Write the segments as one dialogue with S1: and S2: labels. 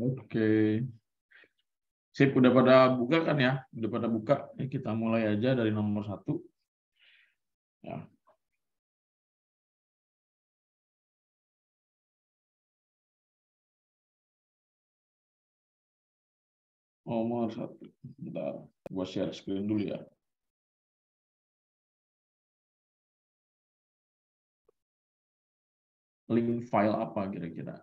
S1: Oke. Sip, udah pada buka kan ya? Udah pada buka. Ini kita mulai aja dari nomor 1. Ya. Nomor 1. Bentar, gua share screen dulu ya. Link file apa kira-kira?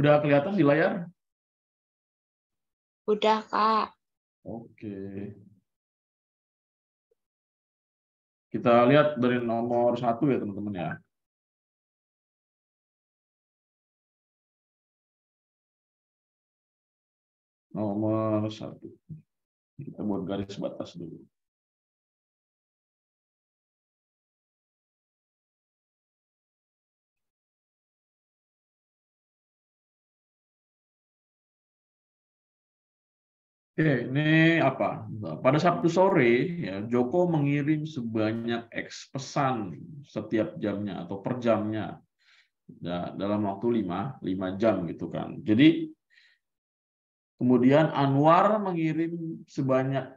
S1: Udah kelihatan di layar?
S2: Udah, Kak.
S1: Oke. Kita lihat dari nomor 1 ya, teman-teman ya. Nomor 1. Kita buat garis batas dulu. Oke, ini apa? Pada Sabtu sore, ya, Joko mengirim sebanyak X pesan setiap jamnya atau per jamnya, ya, dalam waktu 5 jam gitu kan. Jadi kemudian Anwar mengirim sebanyak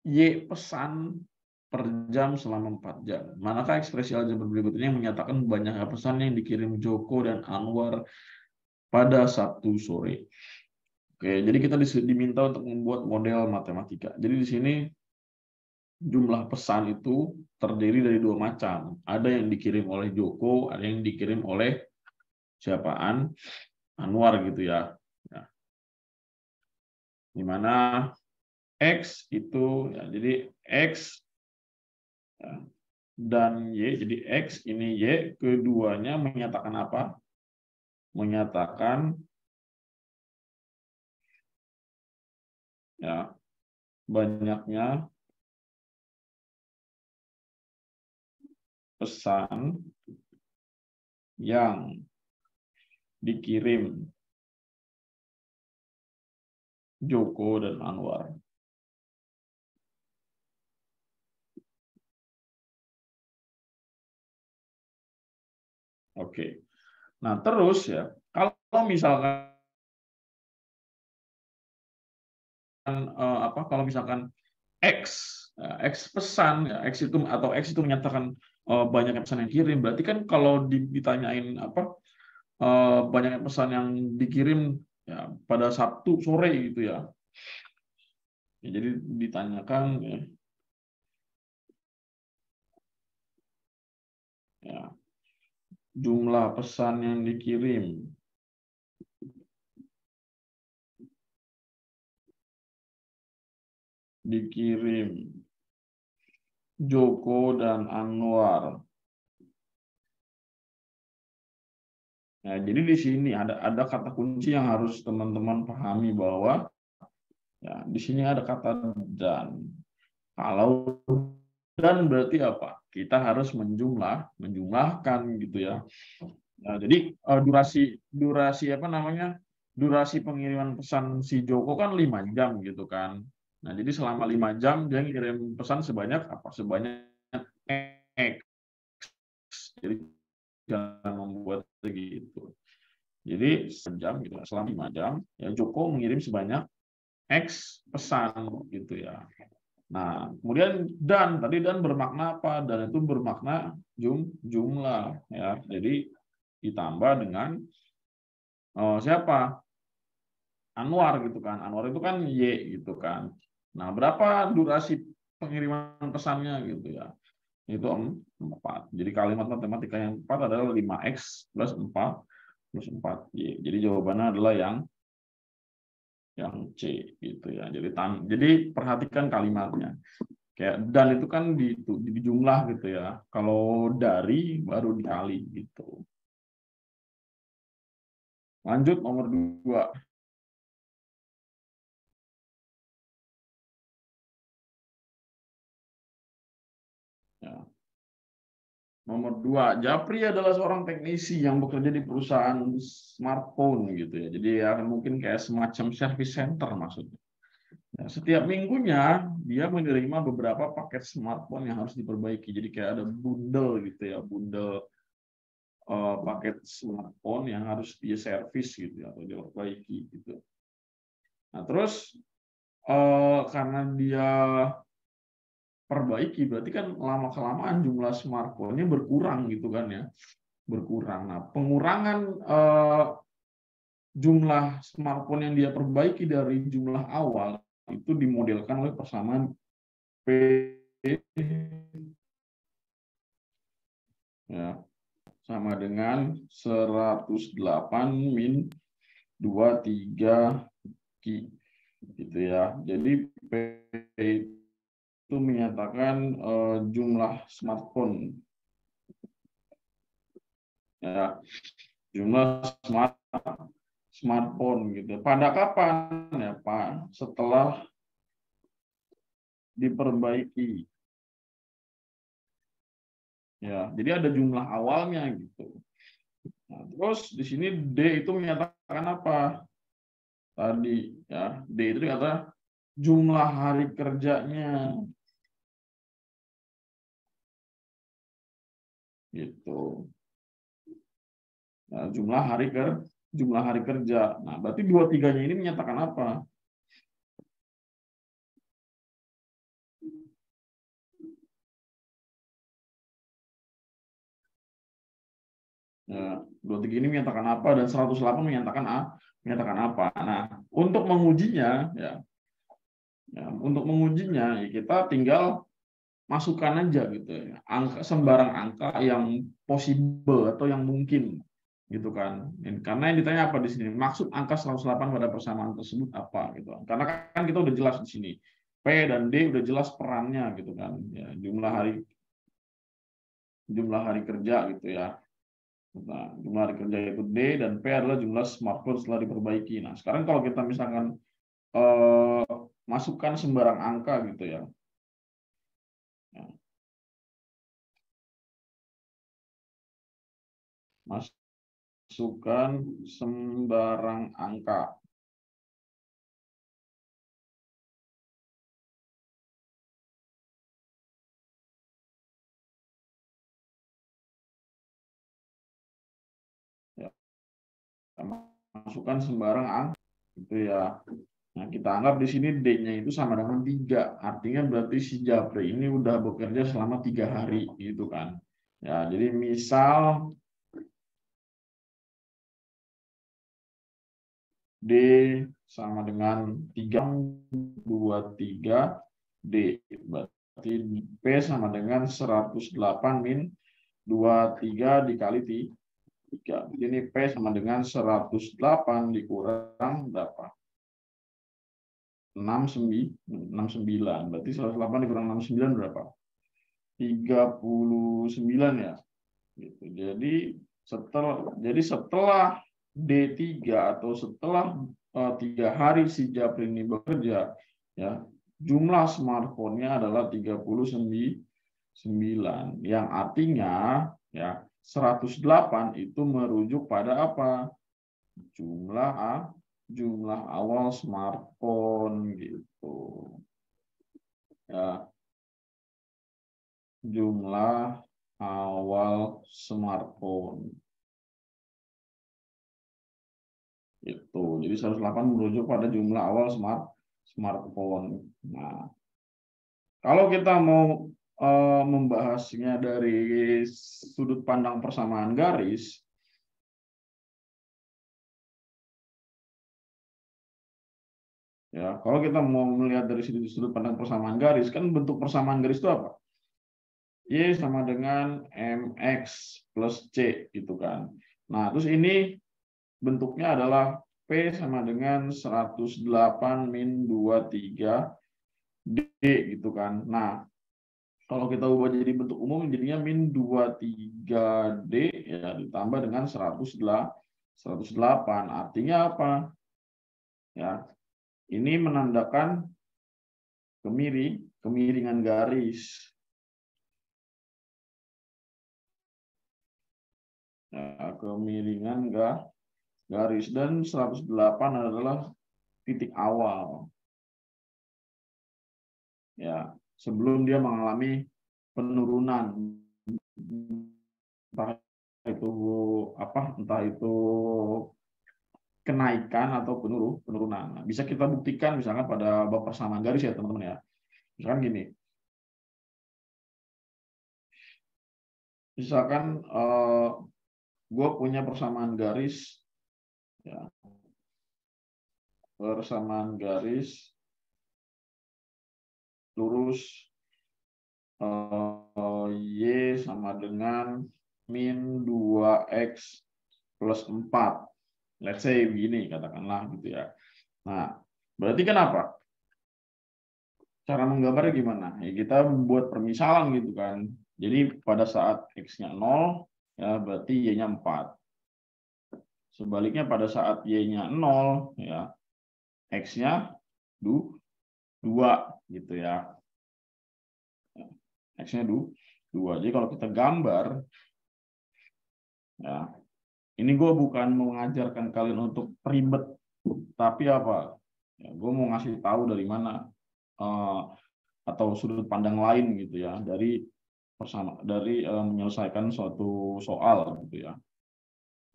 S1: Y pesan per jam selama 4 jam. Manakah ekspresi aljabar berikutnya yang menyatakan banyaknya pesan yang dikirim Joko dan Anwar pada Sabtu sore? Oke, jadi kita diminta untuk membuat model matematika. Jadi di sini jumlah pesan itu terdiri dari 2 macam. Ada yang dikirim oleh Joko, ada yang dikirim oleh siapaan? Anwar gitu ya. Nah, di mana X itu ya, jadi X ya, dan Y, jadi X ini Y, keduanya menyatakan apa? Menyatakan ya banyaknya pesan yang dikirim Joko dan Anwar. Oke. Nah, terus ya, kalau misalkan kalau misalkan X, ya, X pesan, ya, X itu atau X itu menyatakan banyaknya pesan yang kirim, berarti kan kalau ditanyain apa banyaknya pesan yang dikirim ya pada Sabtu sore gitu ya. Ya, jadi ditanyakan ya, jumlah pesan yang dikirim Joko dan Anwar. Nah, jadi di sini ada kata kunci yang harus teman-teman pahami bahwa ya di sini ada kata dan. Kalau dan berarti apa? Kita harus menjumlahkan gitu ya. Nah, jadi durasi apa namanya? Durasi pengiriman pesan si Joko kan 5 jam gitu kan. Nah, jadi selama 5 jam dia ngirim pesan sebanyak apa? Sebanyak X. Jadi jangan membuat begitu. Jadi sejam gitu, selama 5 jam ya Joko mengirim sebanyak X pesan gitu ya. Nah, kemudian dan bermakna apa? Dan itu bermakna jumlah ya. Jadi ditambah dengan siapa? Anwar gitu kan. Anwar itu kan Y gitu kan. Nah, berapa durasi pengiriman pesannya gitu ya? Itu 4. Jadi kalimat matematika yang 4 adalah 5X plus 4 plus 4Y. Jadi jawabannya adalah yang C gitu ya. Jadi perhatikan kalimatnya. Kayak dan itu kan di jumlah gitu ya. Kalau dari baru dikali gitu. Lanjut nomor 2. Ya. Nomor 2, Japri adalah seorang teknisi yang bekerja di perusahaan smartphone gitu ya. Jadi ya mungkin kayak semacam service center maksudnya. Nah, setiap minggunya dia menerima beberapa paket smartphone yang harus diperbaiki. Jadi kayak ada bundle gitu ya, bundle paket smartphone yang harus dia servis gitu ya, atau diperbaiki gitu. Nah terus karena dia perbaiki, berarti kan lama-kelamaan jumlah smartphone-nya berkurang gitu kan ya, berkurang. Nah pengurangan jumlah smartphone yang dia perbaiki dari jumlah awal itu dimodelkan oleh persamaan P ya, sama dengan 108 min 23 Ki gitu ya. Jadi P itu menyatakan jumlah smartphone ya, jumlah smartphone gitu. Pada kapan ya Pak? Setelah diperbaiki. Ya, jadi ada jumlah awalnya gitu. Nah, terus di sini D itu menyatakan apa? Tadi ya, D itu kata jumlah hari kerjanya gitu. Nah, jumlah hari kerja. Nah, berarti 2-3-nya ini menyatakan apa? Ya, 23 ini menyatakan apa dan 108 menyatakan apa. Nah, untuk mengujinya ya, untuk mengujinya ya kita tinggal masukkan aja gitu ya. Sembarang angka yang possible atau yang mungkin gitu kan. Karena yang ditanya apa di sini? Maksud angka 108 pada persamaan tersebut apa gitu. Karena kan kita udah jelas di sini. P dan D udah jelas perannya gitu kan. Ya, jumlah hari kerja gitu ya. Nah, jumlah hari kerja itu D dan P adalah jumlah smartphone setelah diperbaiki. Nah, sekarang kalau kita misalkan masukkan sembarang angka gitu ya. Masukkan sembarang angka. Ya, masukkan sembarang angka gitu ya. Nah, kita anggap di sini D-nya itu sama dengan 3. Artinya berarti si Japri ini udah bekerja selama 3 hari gitu kan. Ya, jadi misal D sama dengan 323 D. Berarti P sama dengan 108 min 23 dikali 3. Ini P sama dengan 108 dikurang berapa? 69. Berarti 108 dikurang 69 berapa? 39 ya. Gitu. Jadi setelah D3 atau setelah 3 hari si Japri ini bekerja, ya jumlah smartphone-nya adalah 39, yang artinya ya 108 itu merujuk pada apa? Jumlah awal smartphone gitu. Ya, jumlah awal smartphone. Itu. Jadi 108 merujuk pada jumlah awal smartphone. Nah, kalau kita mau membahasnya dari sudut pandang persamaan garis, ya, kalau kita mau melihat dari sudut pandang persamaan garis, kan bentuk persamaan garis itu apa? Y sama dengan MX plus C gitu kan. Nah, terus ini bentuknya adalah P sama dengan 108 min 23 D gitu kan. Nah, Kalau kita ubah jadi bentuk umum, jadinya min 23D ya, ditambah dengan 108. Artinya apa? Ya, ini menandakan kemiringan garis. Ya, kemiringan garis, dan 108 adalah titik awal. Ya, sebelum dia mengalami penurunan, entah itu kenaikan atau penurunan. Nah, bisa kita buktikan misalkan pada bab persamaan garis ya teman-teman ya. Misalkan gini, misalkan gue punya persamaan garis, ya, persamaan garis lurus Y sama dengan min 2X plus 4. Let's say begini, katakanlah gitu ya. Nah, berarti kenapa? Cara menggambarnya gimana? Ya, kita buat permisalan gitu kan. Jadi pada saat X-nya 0, ya berarti Y-nya 4. Sebaliknya pada saat Y-nya 0, ya X-nya 2 gitu ya. X-nya 2. Jadi kalau kita gambar, ya ini gue bukan mengajarkan kalian untuk ribet, tapi apa? Ya, gue mau ngasih tahu dari mana atau sudut pandang lain gitu ya dari menyelesaikan suatu soal gitu ya.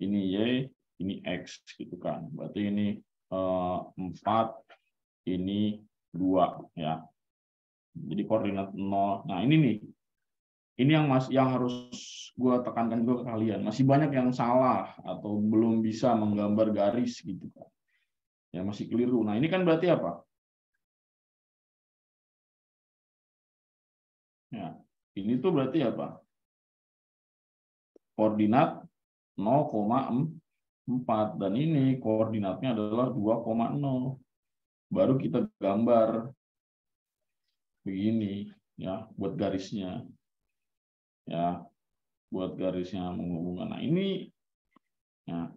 S1: Ini Y, ini X gitu kan. Berarti ini 4, ini 2 ya. Jadi koordinat 0. Nah, ini nih. Ini yang harus gue tekankan juga ke kalian. Masih banyak yang salah atau belum bisa menggambar garis gitu kan. Ya masih keliru. Nah, ini kan berarti apa? Ya, ini tuh berarti apa? Koordinat 0,4 dan ini koordinatnya adalah 2,0. Baru kita gambar begini ya, buat garisnya. Ya, buat garisnya menghubungkan. Nah, ini ya.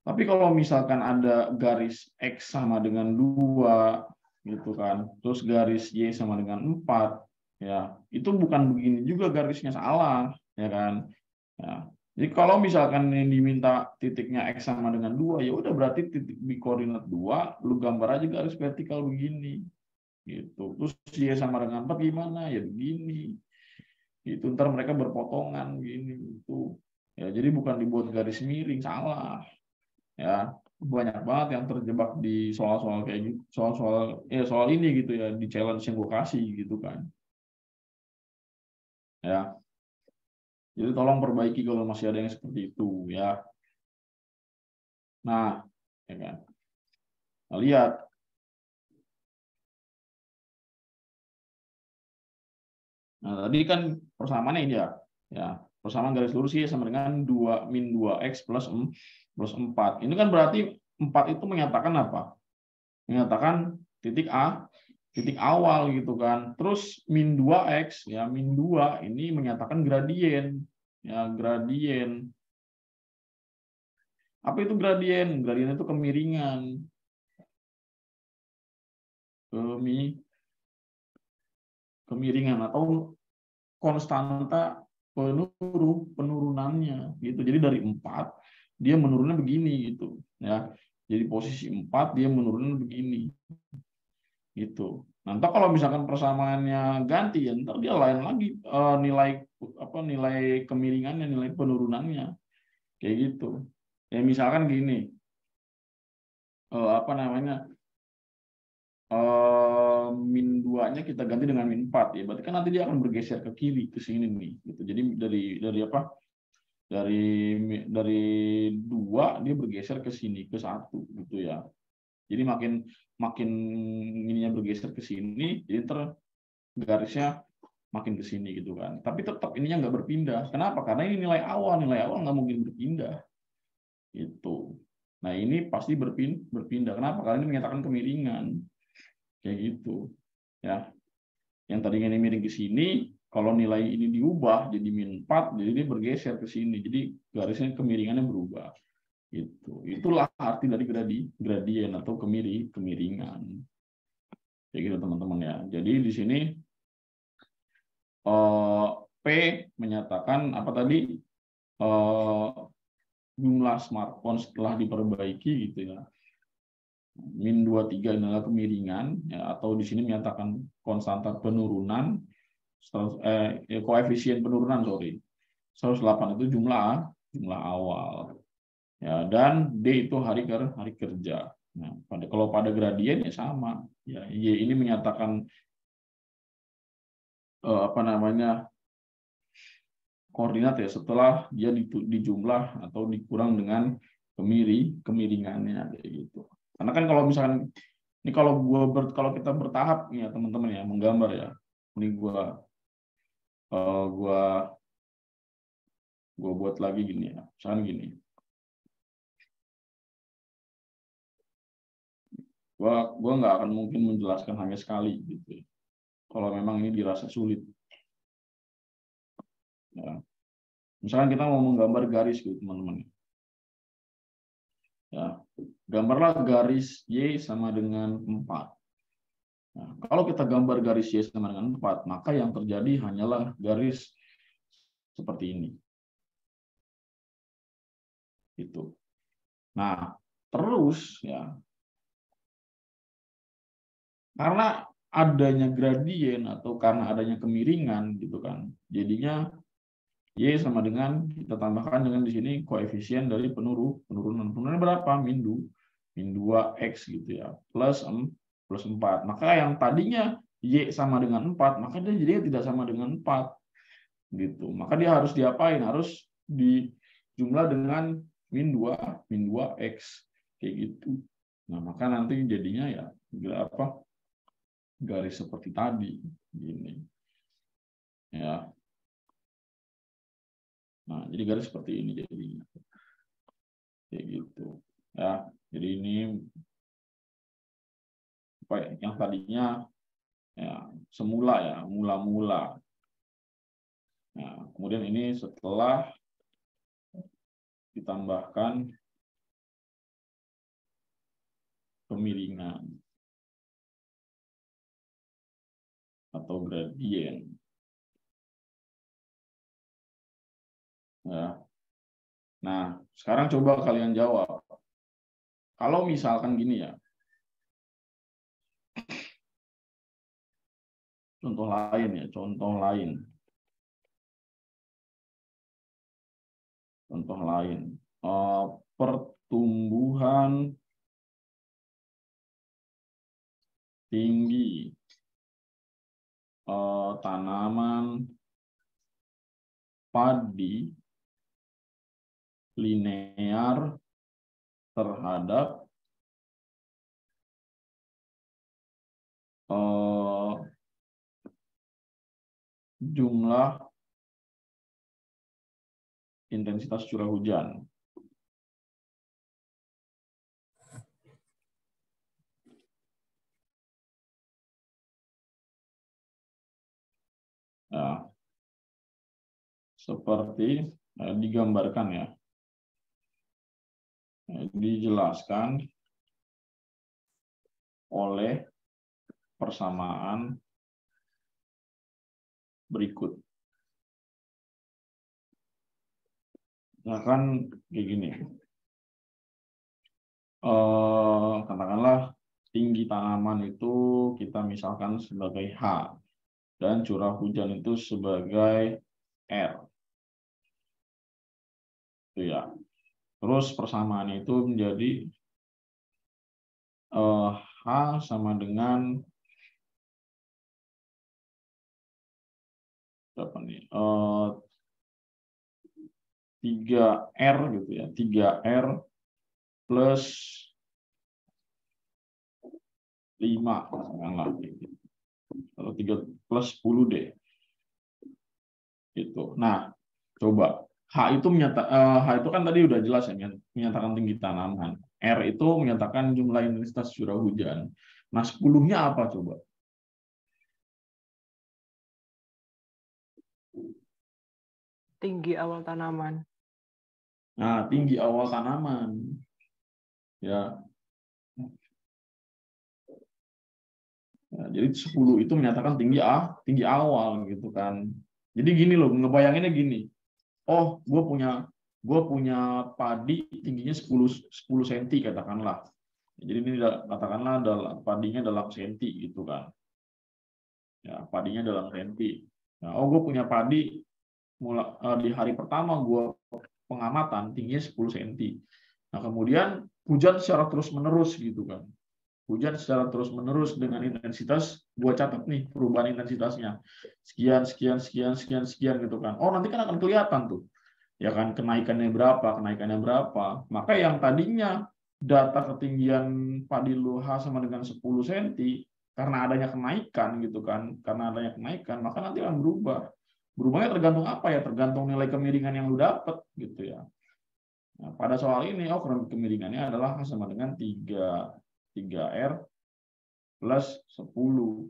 S1: Tapi kalau misalkan ada garis X sama dengan 2 gitu kan, terus garis Y sama dengan 4, ya itu bukan begini juga garisnya, salah ya kan. Ya. Jadi kalau misalkan ini diminta titiknya X sama dengan 2, ya udah berarti titik di koordinat 2 lu gambar aja garis vertikal begini gitu. Terus Y sama dengan 4 gimana? Ya begini. Itu ntar mereka berpotongan gini gitu. Ya jadi bukan dibuat garis miring, salah. Ya banyak banget yang terjebak di soal-soal kayak gitu, soal ini gitu ya, di challenge yang gue kasih gitu kan ya. Jadi tolong perbaiki kalau masih ada yang seperti itu ya. Nah, ya kan, nah, lihat. Nah, tadi kan persamaannya ini ya persamaan garis lurus Y sama dengan 2 min 2X plus 4. Ini kan berarti 4 itu menyatakan apa? Menyatakan titik awal gitu kan. Terus min 2X ya, min 2 ini menyatakan gradien. Ya, gradien. Apa itu gradien? Gradien itu kemiringan. Kemiringan atau konstanta penurunannya gitu. Jadi dari 4 dia menurunnya begini gitu ya. Jadi posisi 4 dia menurunnya begini gitu. Nanti kalau misalkan persamaannya ganti ya ntar dia lain lagi nilai kemiringannya, nilai penurunannya kayak gitu. Ya misalkan gini, min 2-nya kita ganti dengan min 4 ya. Berarti kan nanti dia akan bergeser ke kiri ke sini nih gitu. Jadi dari apa? Dari 2 dia bergeser ke sini ke 1 gitu ya. Jadi makin makin ininya bergeser ke sini, jadi garisnya makin ke sini gitu kan. Tapi tetap ininya nggak berpindah. Kenapa? Karena ini nilai awal nggak mungkin berpindah. Itu. Nah ini pasti berpindah. Kenapa? Karena ini menyatakan kemiringan. Kayak gitu. Ya. Yang tadinya ini miring ke sini, kalau nilai ini diubah jadi -4, jadi dia bergeser ke sini. Jadi garisnya kemiringannya berubah. Itulah arti dari gradien atau kemiringan. Kayak gitu teman-teman ya. Jadi di sini P menyatakan apa tadi, jumlah smartphone setelah diperbaiki gitu ya. -23 adalah kemiringan ya, atau di sini menyatakan konstanta penurunan, koefisien penurunan 108 itu jumlah awal ya, dan D itu hari kerja. Nah, kalau pada gradien ya sama ya, Y ini menyatakan apa namanya, koordinat ya setelah dia dijumlah atau dikurang dengan kemiringannya kayak gitu. Karena kan kalau misalkan ini kalau kita bertahap ya teman-teman ya menggambar ya. Ini gua buat lagi gini ya. Misalkan gini. Gua nggak akan mungkin menjelaskan hanya sekali gitu. Kalau memang ini dirasa sulit. Ya. Misalkan kita mau menggambar garis gitu teman-teman. Ya, gambarlah garis Y sama dengan 4. Nah, kalau kita gambar garis Y sama dengan 4, maka yang terjadi hanyalah garis seperti ini. Itu. Nah, terus ya, karena adanya gradien atau karena adanya kemiringan gitu kan, jadinya Y sama dengan, kita tambahkan dengan di sini koefisien dari penurunan. Penurunannya berapa? -2x gitu ya, plus 4. Maka yang tadinya Y sama dengan 4, maka dia jadinya tidak sama dengan 4. Gitu. Maka dia harus diapain? Harus dijumlah dengan -2x kayak gitu. Nah, maka nanti jadinya ya garis seperti tadi gini. Ya. Nah, jadi garis seperti ini jadinya. Kayak gitu. Ya, jadi ini apa ya, yang tadinya ya semula ya, mula-mula. Nah, kemudian ini setelah ditambahkan kemiringan atau gradien. Ya. Nah, sekarang coba kalian jawab. Kalau misalkan gini ya, contoh lain ya, contoh lain. Pertumbuhan tinggi tanaman padi linear terhadap jumlah intensitas curah hujan. Ya, seperti digambarkan ya, dijelaskan oleh persamaan berikut. Nah kan kayak gini, katakanlah tinggi tanaman itu kita misalkan sebagai H dan curah hujan itu sebagai R. Itu ya. Terus persamaannya itu menjadi H sama dengan berapa nih? 3R gitu ya. 3R plus 5 atau 3 plus 10 deh. Gitu. Nah, coba H itu kan tadi udah jelas ya, menyatakan tinggi tanaman. R itu menyatakan jumlah intensitas curah hujan. Nah, 10-nya apa coba?
S2: tinggi awal tanaman.
S1: Nah, tinggi awal tanaman. Ya. Ya, jadi 10 itu menyatakan tinggi awal gitu kan. Jadi gini loh, ngebayanginnya gini. Oh, gue punya padi tingginya 10 cm katakanlah. Jadi ini katakanlah padinya dalam senti gitu kan. Ya, padinya dalam senti. Nah, oh gue punya padi di hari pertama gue pengamatan tingginya 10 cm. Nah, kemudian hujan secara terus-menerus gitu kan. Hujan secara terus-menerus dengan intensitas, gue catat nih perubahan intensitasnya. Sekian, sekian, sekian, sekian, sekian gitu kan. Oh, nanti kan akan kelihatan tuh. Ya kan, kenaikannya berapa. Maka yang tadinya data ketinggian padi lu H sama dengan 10 cm, karena adanya kenaikan gitu kan, maka nanti akan berubah. Berubahnya tergantung apa ya? Tergantung nilai kemiringan yang lu dapat gitu ya. Nah, pada soal ini, kemiringannya adalah H sama dengan 3R plus 10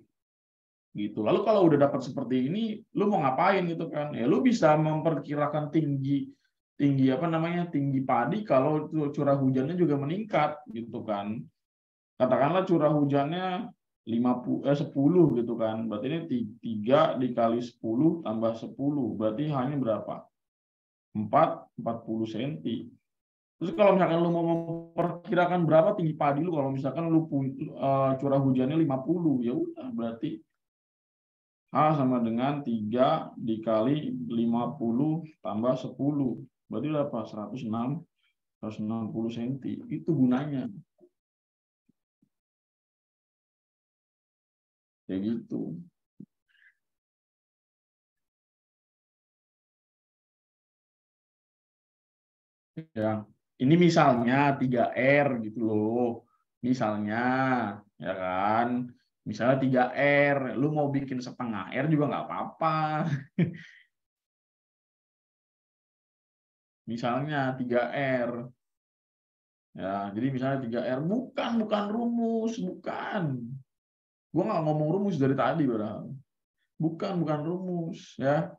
S1: gitu. Lalu kalau udah dapat seperti ini, lu mau ngapain gitu kan? Ya lu bisa memperkirakan tinggi tinggi padi kalau curah hujannya juga meningkat gitu kan. Katakanlah curah hujannya 10 gitu kan. Berarti ini 3 dikali 10 tambah 10. Berarti hanya berapa? 40 cm. Terus kalau misalkan lu mau memperkirakan berapa tinggi padi lu, kalau misalkan lu curah hujannya 50, ya udah berarti H sama dengan 3 dikali 50 tambah 10. Berarti berapa? 160 cm. Itu gunanya. Kayak gitu. Ya. Ini misalnya 3R gitu loh. Misalnya, ya kan? Misalnya 3R, lu mau bikin setengah R juga nggak apa-apa. Misalnya 3R. Ya, jadi misalnya 3R bukan rumus, bukan. Gua nggak ngomong rumus dari tadi, Bro. Bukan rumus, ya.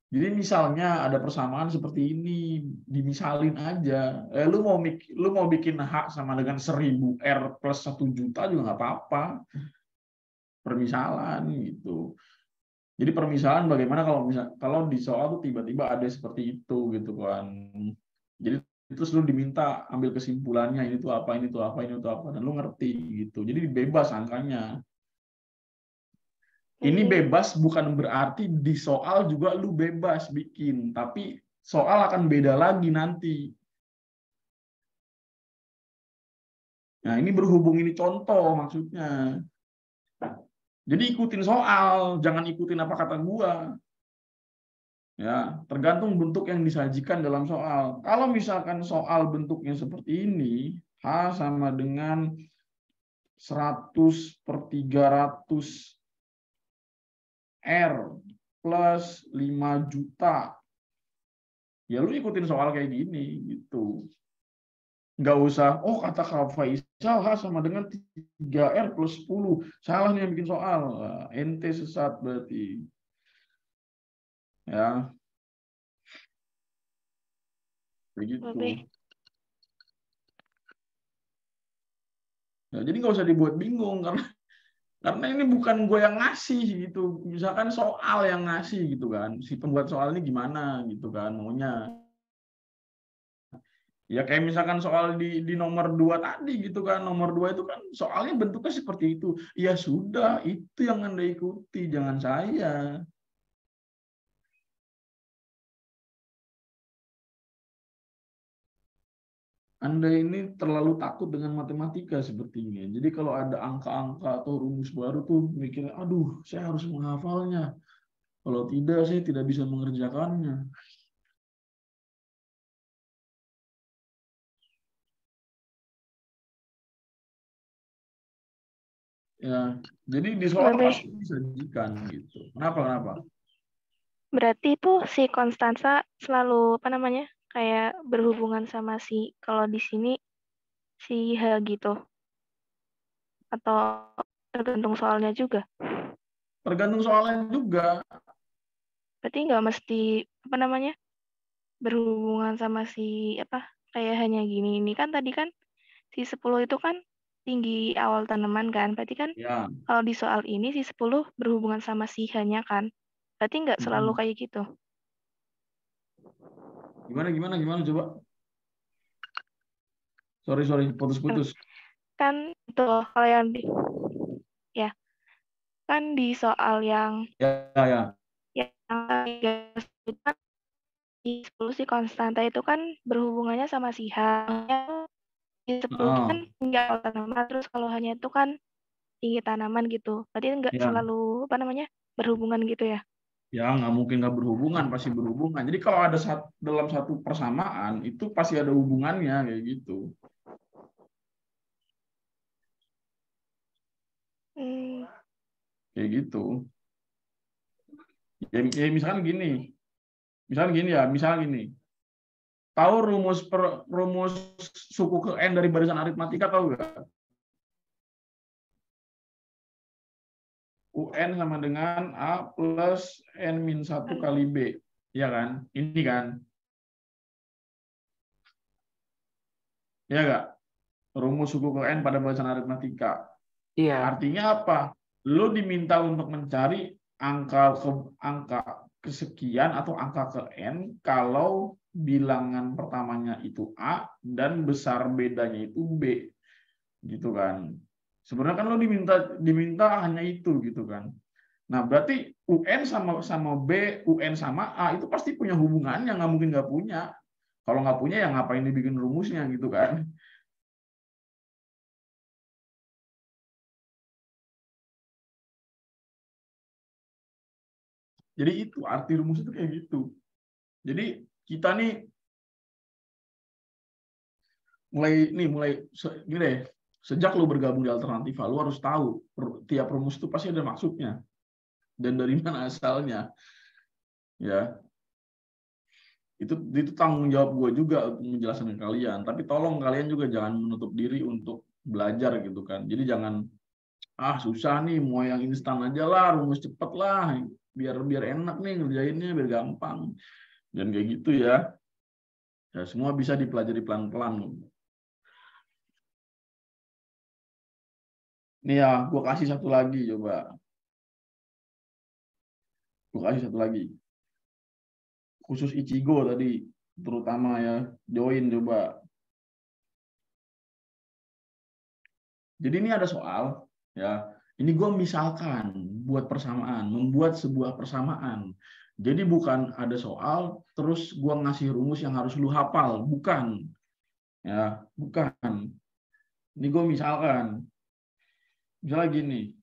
S1: Jadi misalnya ada persamaan seperti ini, dimisalin aja. Lu mau bikin H sama dengan 1000 R plus 1 juta juga nggak apa-apa. Permisalan gitu. Jadi permisalan bagaimana kalau di soal tuh tiba-tiba ada seperti itu gitu kan. Jadi terus lu diminta ambil kesimpulannya, ini tuh apa, ini tuh apa, ini tuh apa, dan lu ngerti gitu. Jadi bebas angkanya. Ini bebas bukan berarti di soal juga lu bebas bikin, tapi soal akan beda lagi nanti. Nah, ini berhubung ini contoh maksudnya. Jadi ikutin soal, jangan ikutin apa kata gua. Ya, tergantung bentuk yang disajikan dalam soal. Kalau misalkan soal bentuknya seperti ini, H sama dengan 100/300 R plus 5 juta. Ya lu ikutin soal kayak gini gitu. Nggak usah, kata Kak Faisal H sama dengan 3R plus 10. Salah nih yang bikin soal. Ente sesat berarti. Ya, begitu. Ya, jadi nggak usah dibuat bingung karena ini bukan gue yang ngasih gitu. Misalkan soal yang ngasih gitu kan. Si pembuat soal ini gimana gitu kan maunya. Ya kayak misalkan soal di nomor 2 tadi gitu kan. Nomor 2 itu kan soalnya bentuknya seperti itu. Ya sudah, itu yang Anda ikuti, jangan saya. Anda ini terlalu takut dengan matematika sepertinya. Jadi kalau ada angka-angka atau rumus baru tuh mikirnya, aduh, saya harus menghafalnya. Kalau tidak, saya tidak bisa mengerjakannya. Ya, jadi di soal pasti disajikan gitu. Kenapa?
S3: Berarti itu si Konstansa selalu kayak berhubungan sama si kalau di sini si H gitu. Atau tergantung soalnya juga?
S1: Tergantung soalnya juga.
S3: Berarti nggak mesti apa namanya, berhubungan sama si apa, kayak hanya gini. Ini kan tadi kan si 10 itu kan tinggi awal tanaman kan. Berarti kan
S1: Ya.
S3: kalau di soal ini si 10 berhubungan sama si hanya kan. Berarti nggak selalu
S1: Mm-mm.
S3: kayak gitu.
S1: Gimana coba? Sorry,
S3: Kan,
S1: putus-putus.
S3: kan itu kalau yang di, ya kan di soal
S1: Ya.
S3: yang 3 di 10 si konstanta itu kan berhubungannya sama si H. Di 10 itu kan
S1: Oh,
S3: tinggi awal tanaman, terus kalau hanya itu kan tinggi tanaman gitu. Berarti nggak
S1: ya.
S3: selalu apa namanya berhubungan gitu ya.
S1: Ya, nggak mungkin nggak berhubungan, pasti berhubungan. Jadi kalau ada dalam satu persamaan, itu pasti ada hubungannya, kayak gitu.
S3: Hmm,
S1: Kayak gitu. Ya, misalkan gini ya, misalkan gini. Tahu rumus suku ke N dari barisan aritmatika, tahu nggak? UN sama dengan A plus N-1 kali B. Iya kan? Ini kan? Ya nggak? Rumus suku ke N pada barisan aritmatika.
S2: Iya.
S1: Artinya apa? Lo diminta untuk mencari angka kesekian atau angka ke N kalau bilangan pertamanya itu A dan besar bedanya itu B, gitu kan? Sebenarnya kan lo diminta hanya itu, gitu kan? Nah, berarti UN sama sama B, UN sama A itu pasti punya hubungan yang nggak mungkin nggak punya. Kalau nggak punya, ya ngapain dibikin rumusnya, gitu kan? Jadi itu arti rumus itu kayak gitu. Jadi kita nih mulai gini deh, sejak lu bergabung di Alternativa, lu harus tahu tiap rumus itu pasti ada maksudnya dan dari mana asalnya, ya. Itu tanggung jawab gue juga untuk menjelaskan ke kalian. Tapi tolong kalian juga jangan menutup diri untuk belajar, gitu kan. Jadi jangan, susah nih, mau yang instan aja lah, rumus cepet lah, biar enak nih ngerjainnya, biar gampang, dan kayak gitu ya. Ya, semua bisa dipelajari pelan-pelan. Nih ya, gue kasih satu lagi, coba. Gue kasih satu lagi. Khusus Ichigo tadi, terutama ya, join coba. Jadi ini ada soal, ya. Ini gue misalkan buat persamaan, membuat sebuah persamaan. Jadi bukan ada soal, terus gue ngasih rumus yang harus lu hafal, bukan, ya, bukan. Ini gue misalnya gini.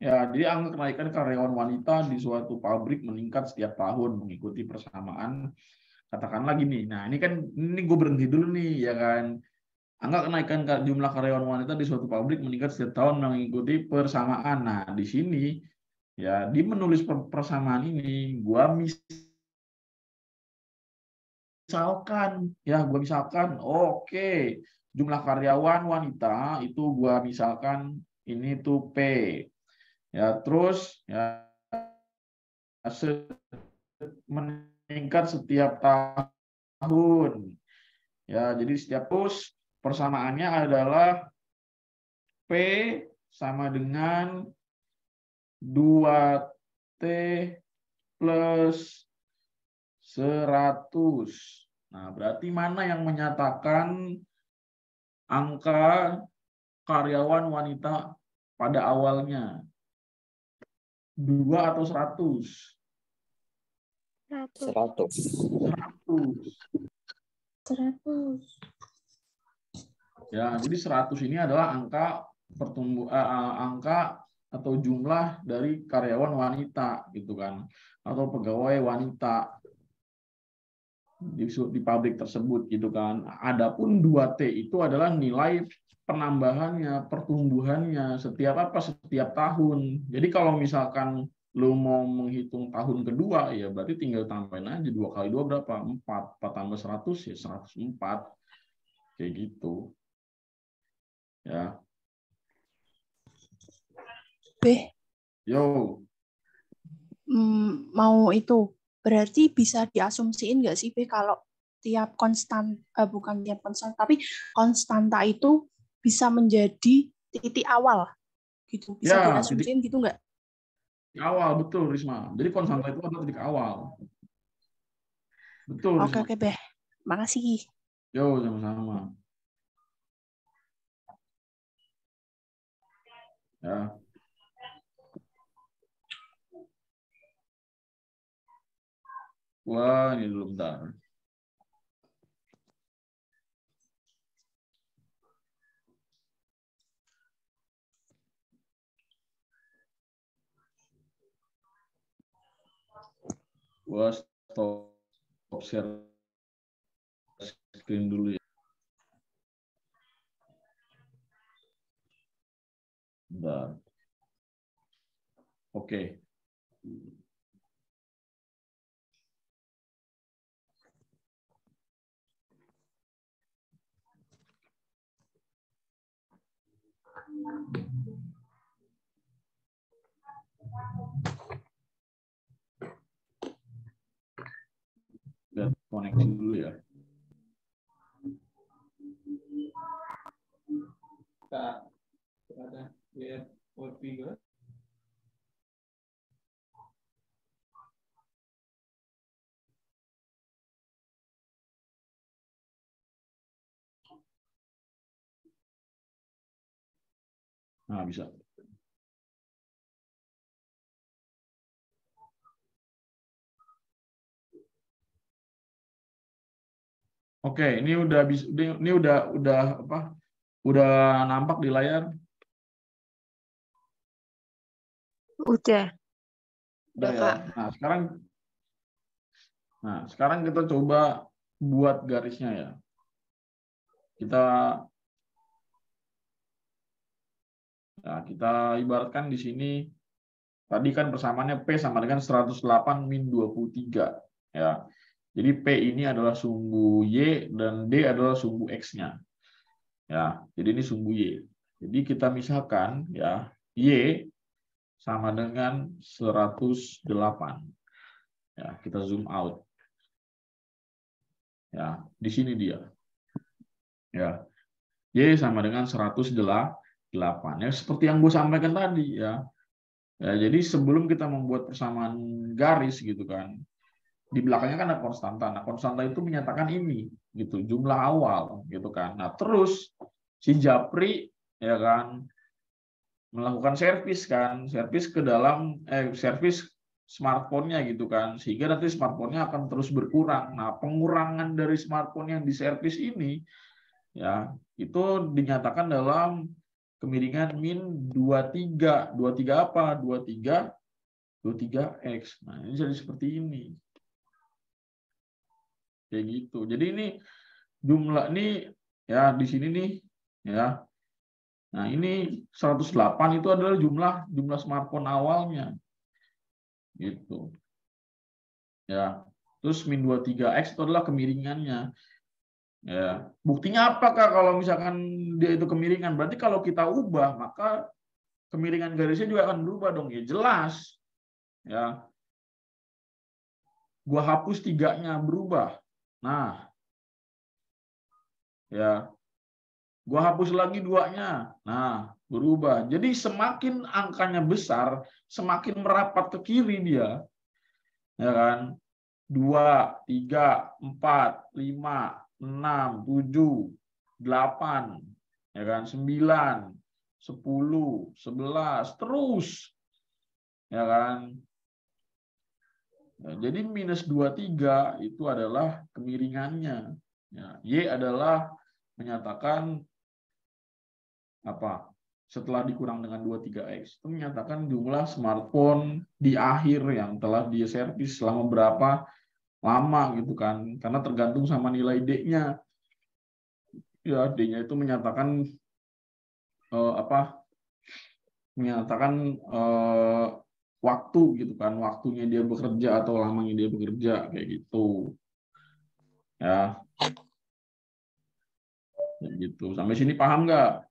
S1: Ya, jadi angka kenaikan karyawan wanita di suatu pabrik meningkat setiap tahun mengikuti persamaan. Katakanlah gini, nah ini gue berhenti dulu nih, ya kan. Angka kenaikan jumlah karyawan wanita di suatu pabrik meningkat setiap tahun mengikuti persamaan. Nah, di sini ya, di menulis persamaan ini, gue misalkan, oke, jumlah karyawan wanita itu gue misalkan ini tuh P. Ya, terus ya meningkat setiap tahun. Ya, jadi setiap terus persamaannya adalah P sama dengan 2T plus 100. Nah, berarti mana yang menyatakan angka karyawan wanita pada awalnya? 2 atau 100?
S2: 100.
S3: 100.
S1: Ya, jadi 100 ini adalah angka angka atau jumlah dari karyawan wanita gitu kan, atau pegawai wanita di pabrik tersebut gitu kan. Adapun 2T itu adalah nilai penambahannya, pertumbuhannya setiap tahun. Jadi kalau misalkan lo mau menghitung tahun kedua, ya berarti tinggal tambahin aja 2 kali 2 berapa? 4. 4 tambah 100 ya 104. Kayak gitu. Ya.
S4: B.
S1: Yo.
S4: Mau itu berarti bisa diasumsiin nggak sih B kalau tiap bukan tiap konstan tapi konstanta itu bisa menjadi titik awal gitu, bisa
S1: Ya,
S4: diasumsiin gitu nggak?
S1: Titik awal, betul Risma. Jadi konstanta itu adalah titik awal. Betul Risma.
S4: Oke B, makasih.
S1: Yo, sama-sama. Ya. Wah, ini dulu bentar. Gua stop share screen dulu ya. Bentar. Oke. Lihat koneksi dulu ya.
S5: Ada lihat web figure.
S1: Nah, bisa. Oke, ini udah bisa, ini udah apa? Udah nampak di layar?
S3: Udah.
S1: Udah ya. Nah, sekarang kita coba buat garisnya ya. Kita ibaratkan di sini tadi kan persamaannya P sama dengan 108 min 23 ya. Jadi P ini adalah sumbu Y dan D adalah sumbu X-nya. Ya, jadi ini sumbu Y. Jadi kita misalkan ya, Y sama dengan 108. Ya, kita zoom out. Ya, di sini dia. Ya. Y sama dengan 108. Ya, seperti yang gue sampaikan tadi ya. Ya, jadi sebelum kita membuat persamaan garis gitu kan, di belakangnya kan ada konstanta. Nah, konstanta itu menyatakan ini gitu, jumlah awal gitu kan. Nah, terus si Japri ya kan melakukan servis ke dalam servis smartphone-nya gitu kan. Sehingga nanti smartphone-nya akan terus berkurang. Nah, pengurangan dari smartphone yang diservis ini ya, itu dinyatakan dalam kemiringan min 23. 23 apa? 23X. Nah, ini jadi seperti ini. Kayak gitu. Jadi ini jumlah ini ya di sini nih ya. Nah, ini 108 itu adalah jumlah smartphone awalnya. Gitu. Ya. Terus min 23X itu adalah kemiringannya. Ya, buktinya apakah kalau misalkan dia itu kemiringan? Berarti kalau kita ubah maka kemiringan garisnya juga akan berubah dong. Ya jelas. Ya. Gua hapus 3-nya berubah. Nah. Ya. Gua hapus lagi 2-nya. Nah, berubah. Jadi semakin angkanya besar, semakin merapat ke kiri dia. Ya kan? 2, 3, 4, 5, 6, 7, 8, ya kan? 9, 10, 11, terus. Ya kan? Ya, jadi minus 23 itu adalah kemiringannya. Ya, Y adalah menyatakan apa? Setelah dikurang dengan 23X, itu menyatakan jumlah smartphone di akhir yang telah diservis selama berapa lama gitu kan, karena tergantung sama nilai D-nya. Ya, D-nya itu menyatakan menyatakan waktu gitu kan, waktunya dia bekerja atau lamanya dia bekerja kayak gitu. Ya. Kayak gitu. Sampai sini paham nggak?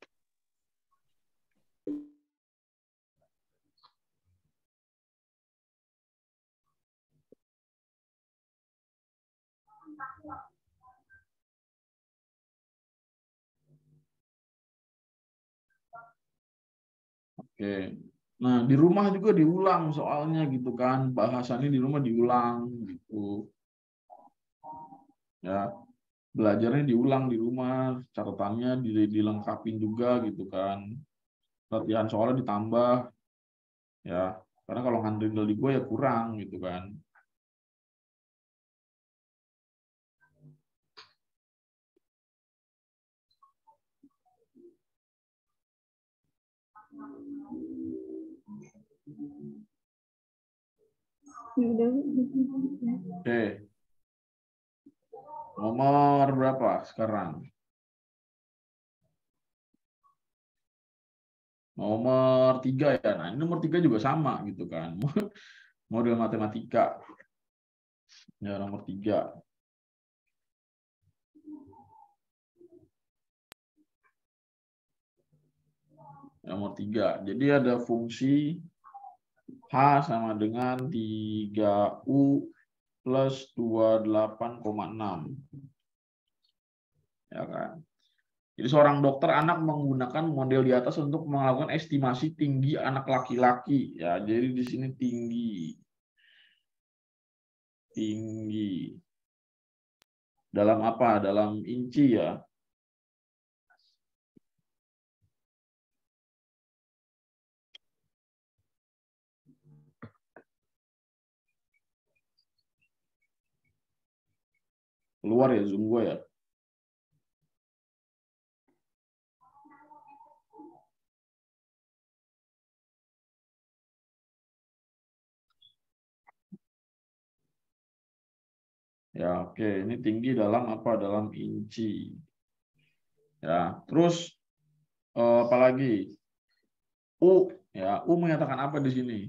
S1: Oke. Nah, di rumah juga diulang soalnya gitu kan. Bahasannya di rumah diulang gitu. Ya, belajarnya diulang di rumah, catatannya dilengkapin juga gitu kan. Latihan soalnya ditambah ya. Karena kalau ngandelin dari gue ya kurang gitu kan. Oke. Nomor berapa sekarang? Nomor 3 ya. Nah, ini nomor 3 juga sama gitu kan. Model matematika. Ya, nomor 3. Nomor 3. Jadi ada fungsi H sama dengan 3U plus 28,6. Ya kan? Jadi seorang dokter anak menggunakan model di atas untuk melakukan estimasi tinggi anak laki-laki. Ya, jadi di sini tinggi. Tinggi. Dalam apa? Dalam inci ya. Keluar ya Zoom gue ya. Ya, oke. Ini tinggi dalam apa? Dalam inci. Ya, terus apa lagi? U, ya, U menyatakan apa di sini?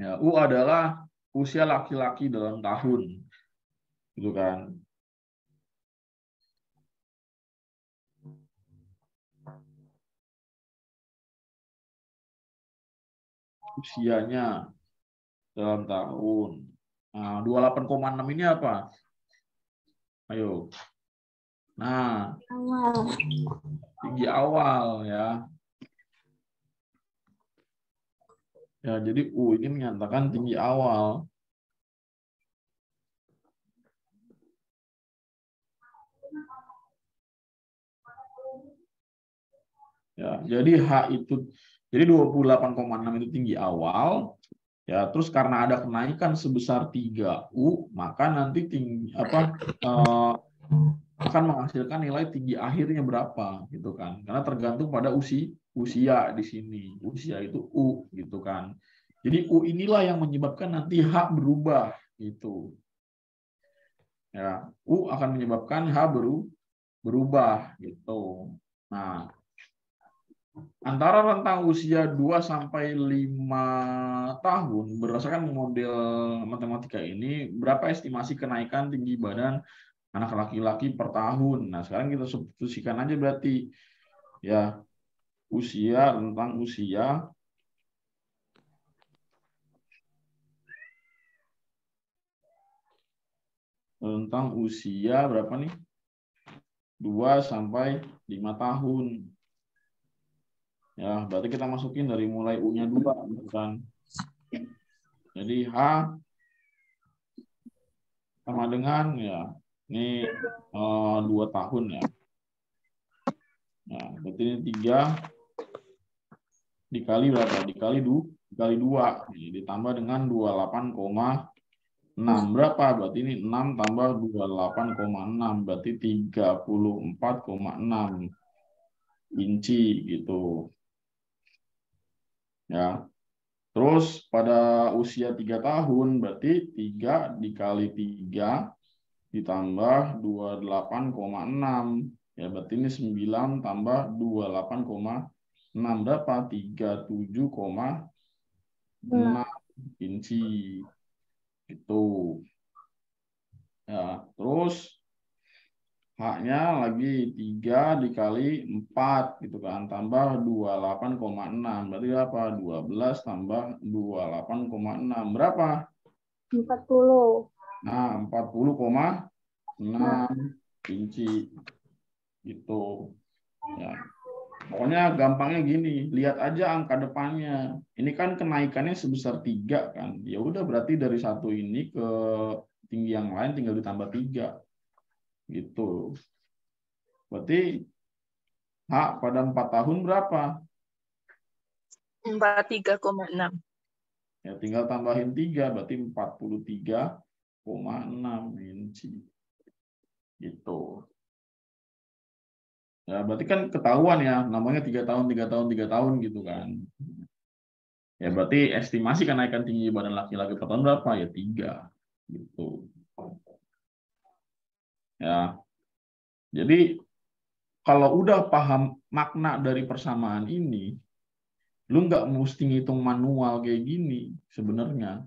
S1: Ya, U adalah usia laki-laki dalam tahun. Gitu kan. Usianya dalam tahun. Nah, 28,6 ini apa? Ayo. Nah, tinggi awal ya. Ya, jadi U ini menyatakan tinggi awal. Ya, jadi H itu jadi 28,6 itu tinggi awal. Ya, terus karena ada kenaikan sebesar 3U, maka nanti tinggi akan menghasilkan nilai tinggi akhirnya berapa gitu kan. Karena tergantung pada usia di sini. Usia itu U gitu kan. Jadi U inilah yang menyebabkan nanti H berubah gitu. Ya, U akan menyebabkan H berubah gitu. Nah, antara rentang usia 2 sampai 5 tahun berdasarkan model matematika ini berapa estimasi kenaikan tinggi badan anak laki-laki per tahun. Nah, sekarang kita substitusikan aja berarti Ya, usia tentang usia berapa nih? 2 sampai 5 tahun. Ya, berarti kita masukin dari mulai U-nya 2 gitu kan. Jadi H sama dengan ya ini 2 tahun ya. Nah, berarti ini 3 dikali berapa? Dikali 2 ditambah dengan 28,6 berapa? Berarti ini 6 tambah 28,6 berarti 34,6 inci gitu. Ya. Terus pada usia 3 tahun berarti 3 dikali 3 ditambah 28,6. Ya berarti ini 9 tambah 28,6 berapa? 37,6 inci. Itu. Ya, terus H-nya lagi 3 dikali 4 gitu kan, tambah 28,6. Berarti apa? 12 tambah 28,6 berapa?
S3: 40.
S1: Nah, 40,6 inci gitu. Ya. Pokoknya gampangnya gini, lihat aja angka depannya. Ini kan kenaikannya sebesar 3 kan. Ya udah berarti dari satu ini ke tinggi yang lain tinggal ditambah 3 gitu. Berarti H pada 4 tahun berapa?
S2: 43,6.
S1: Ya tinggal tambahin 3 berarti 43,6 inci. Gitu. Ya berarti kan ketahuan ya, namanya 3 tahun, 3 tahun, 3 tahun gitu kan. Ya berarti estimasi kenaikan tinggi badan laki-laki per tahun berapa? Ya 3 gitu. Ya. Jadi kalau udah paham makna dari persamaan ini, lu nggak mesti ngitung manual kayak gini sebenarnya.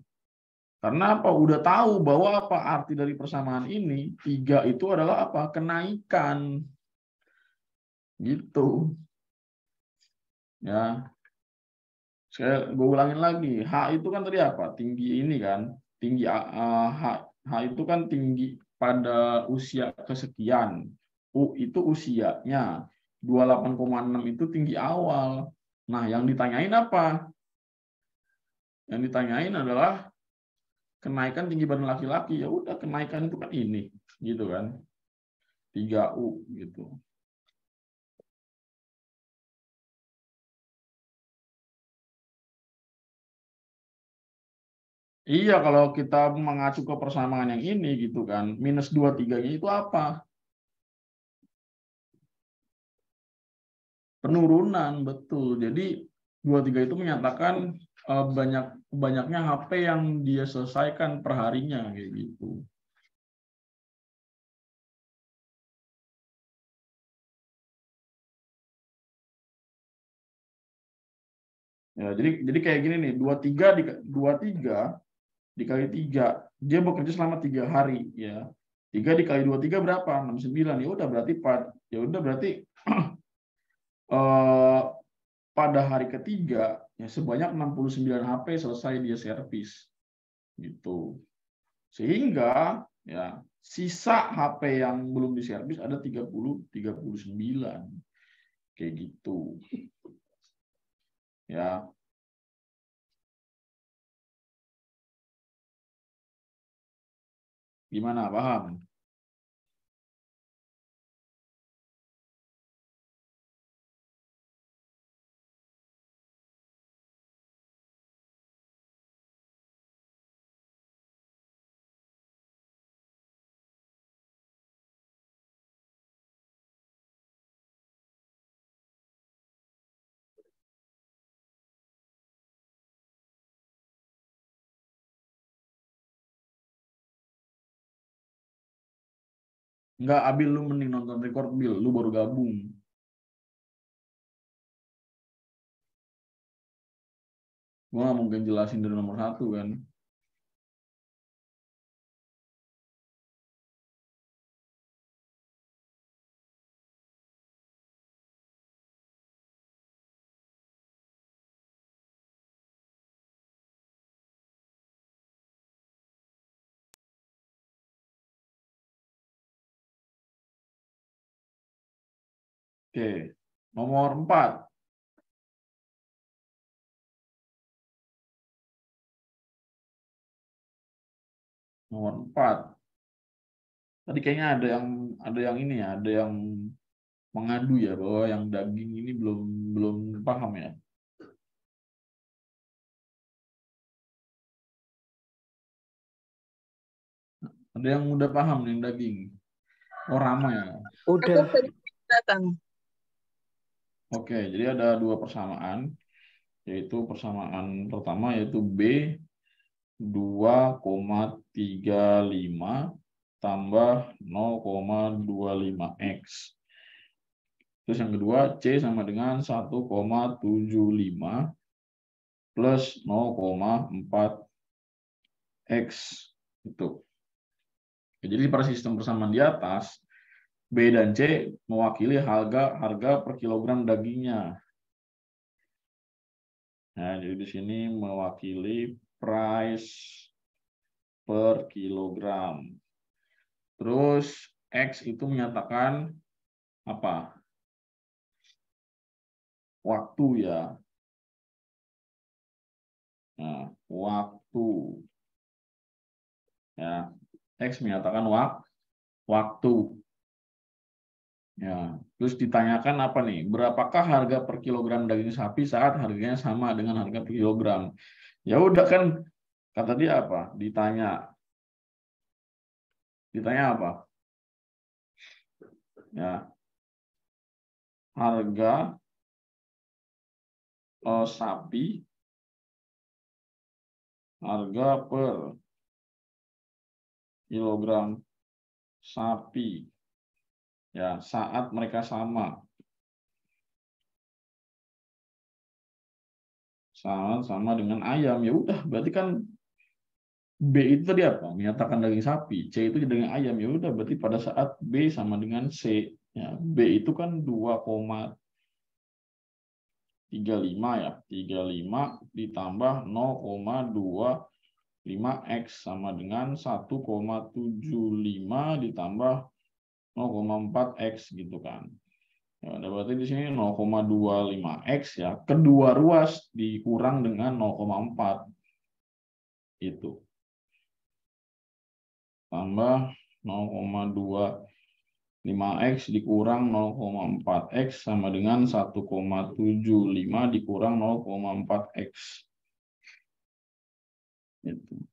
S1: Karena apa? Udah tahu bahwa apa arti dari persamaan ini? 3 itu adalah apa? Kenaikan. Gitu. Ya. Gue ulangin lagi. H itu kan tadi apa? Tinggi ini kan. Tinggi H itu kan tinggi pada usia kesekian. U itu usianya. 28,6 itu tinggi awal. Nah, yang ditanyain apa? Yang ditanyain adalah kenaikan tinggi badan laki-laki. Ya udah, kenaikan itu kan ini, gitu kan. 3U gitu. Iya, kalau kita mengacu ke persamaan yang ini gitu kan, minus 23-nya itu apa? Penurunan, betul. Jadi 23 itu menyatakan banyaknya HP yang dia selesaikan per harinya kayak gitu. Ya, jadi kayak gini nih, 23 dikali 3, dia bekerja selama 3 hari ya. 3 dikali 23 berapa? 69. Ya udah berarti eh, pada hari ketiga ya sebanyak 69 HP selesai dia servis gitu. Sehingga ya sisa HP yang belum diservis ada 39 kayak gitu. Ya. Gimana, paham? Enggak, Abil, lu mending nonton record, Bil, lu baru gabung. Gua nggak mungkin jelasin dari nomor 1 kan. Oke, nomor 4. Nomor 4. Tadi kayaknya ada yang ini ya, ada yang mengadu ya bahwa yang daging ini belum paham ya. Ada yang udah paham nih yang daging. Oh, ramai ya.
S2: Udah.
S6: Datang.
S1: Oke, jadi ada 2 persamaan, yaitu persamaan pertama yaitu B 2,35 tambah 0,25X. Terus yang kedua, C sama dengan 1,75 plus 0,4X. Itu. Jadi pada sistem persamaan di atas, B dan C mewakili harga per kilogram dagingnya. Nah, jadi di sini mewakili price per kilogram. Terus X itu menyatakan apa? Waktu ya. Nah, waktu. Ya, X menyatakan waktu. Ya, terus ditanyakan apa nih? Berapakah harga per kilogram daging sapi saat harganya sama dengan harga per kilogram? Ya udah kan, kata dia apa? Ditanya apa? Ya, harga sapi, harga per kilogram sapi. Ya, saat mereka sama dengan ayam. Ya udah, berarti kan B itu tadi apa? Menyatakan daging sapi, C itu daging ayam. Ya udah, berarti pada saat B sama dengan C, ya, B itu kan 2,35 ya. 35 ditambah 0,25X sama dengan 1,75 ditambah 0,4X gitu kan. Ya, berarti di sini 0,25X ya. Kedua ruas dikurang dengan 0,4 itu. Tambah 0,25X dikurang 0,4X sama dengan 1,75 dikurang 0,4X. Itu.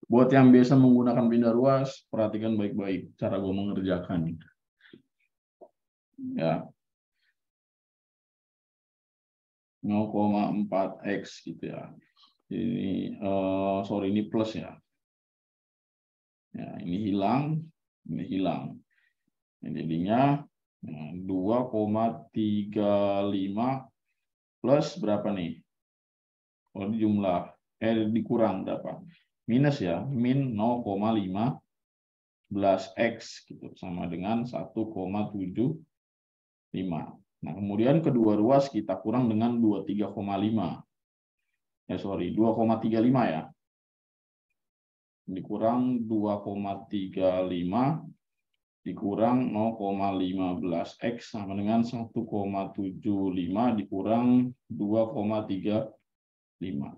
S1: Buat yang biasa menggunakan pindah ruas, perhatikan baik-baik cara gue mengerjakan. Ya. 0,4X gitu ya. Ini ini plus ya. Ya, ini hilang, ini hilang. Jadinya 2,35 plus berapa nih? Kalau di jumlah dikurang berapa? Minus ya, min 0,15X gitu sama dengan 1,75. Nah, kemudian kedua ruas kita kurang dengan 23,5. 2,35 ya. Dikurang 2,35 dikurang 0,15X sama dengan 1,75 dikurang 2,35.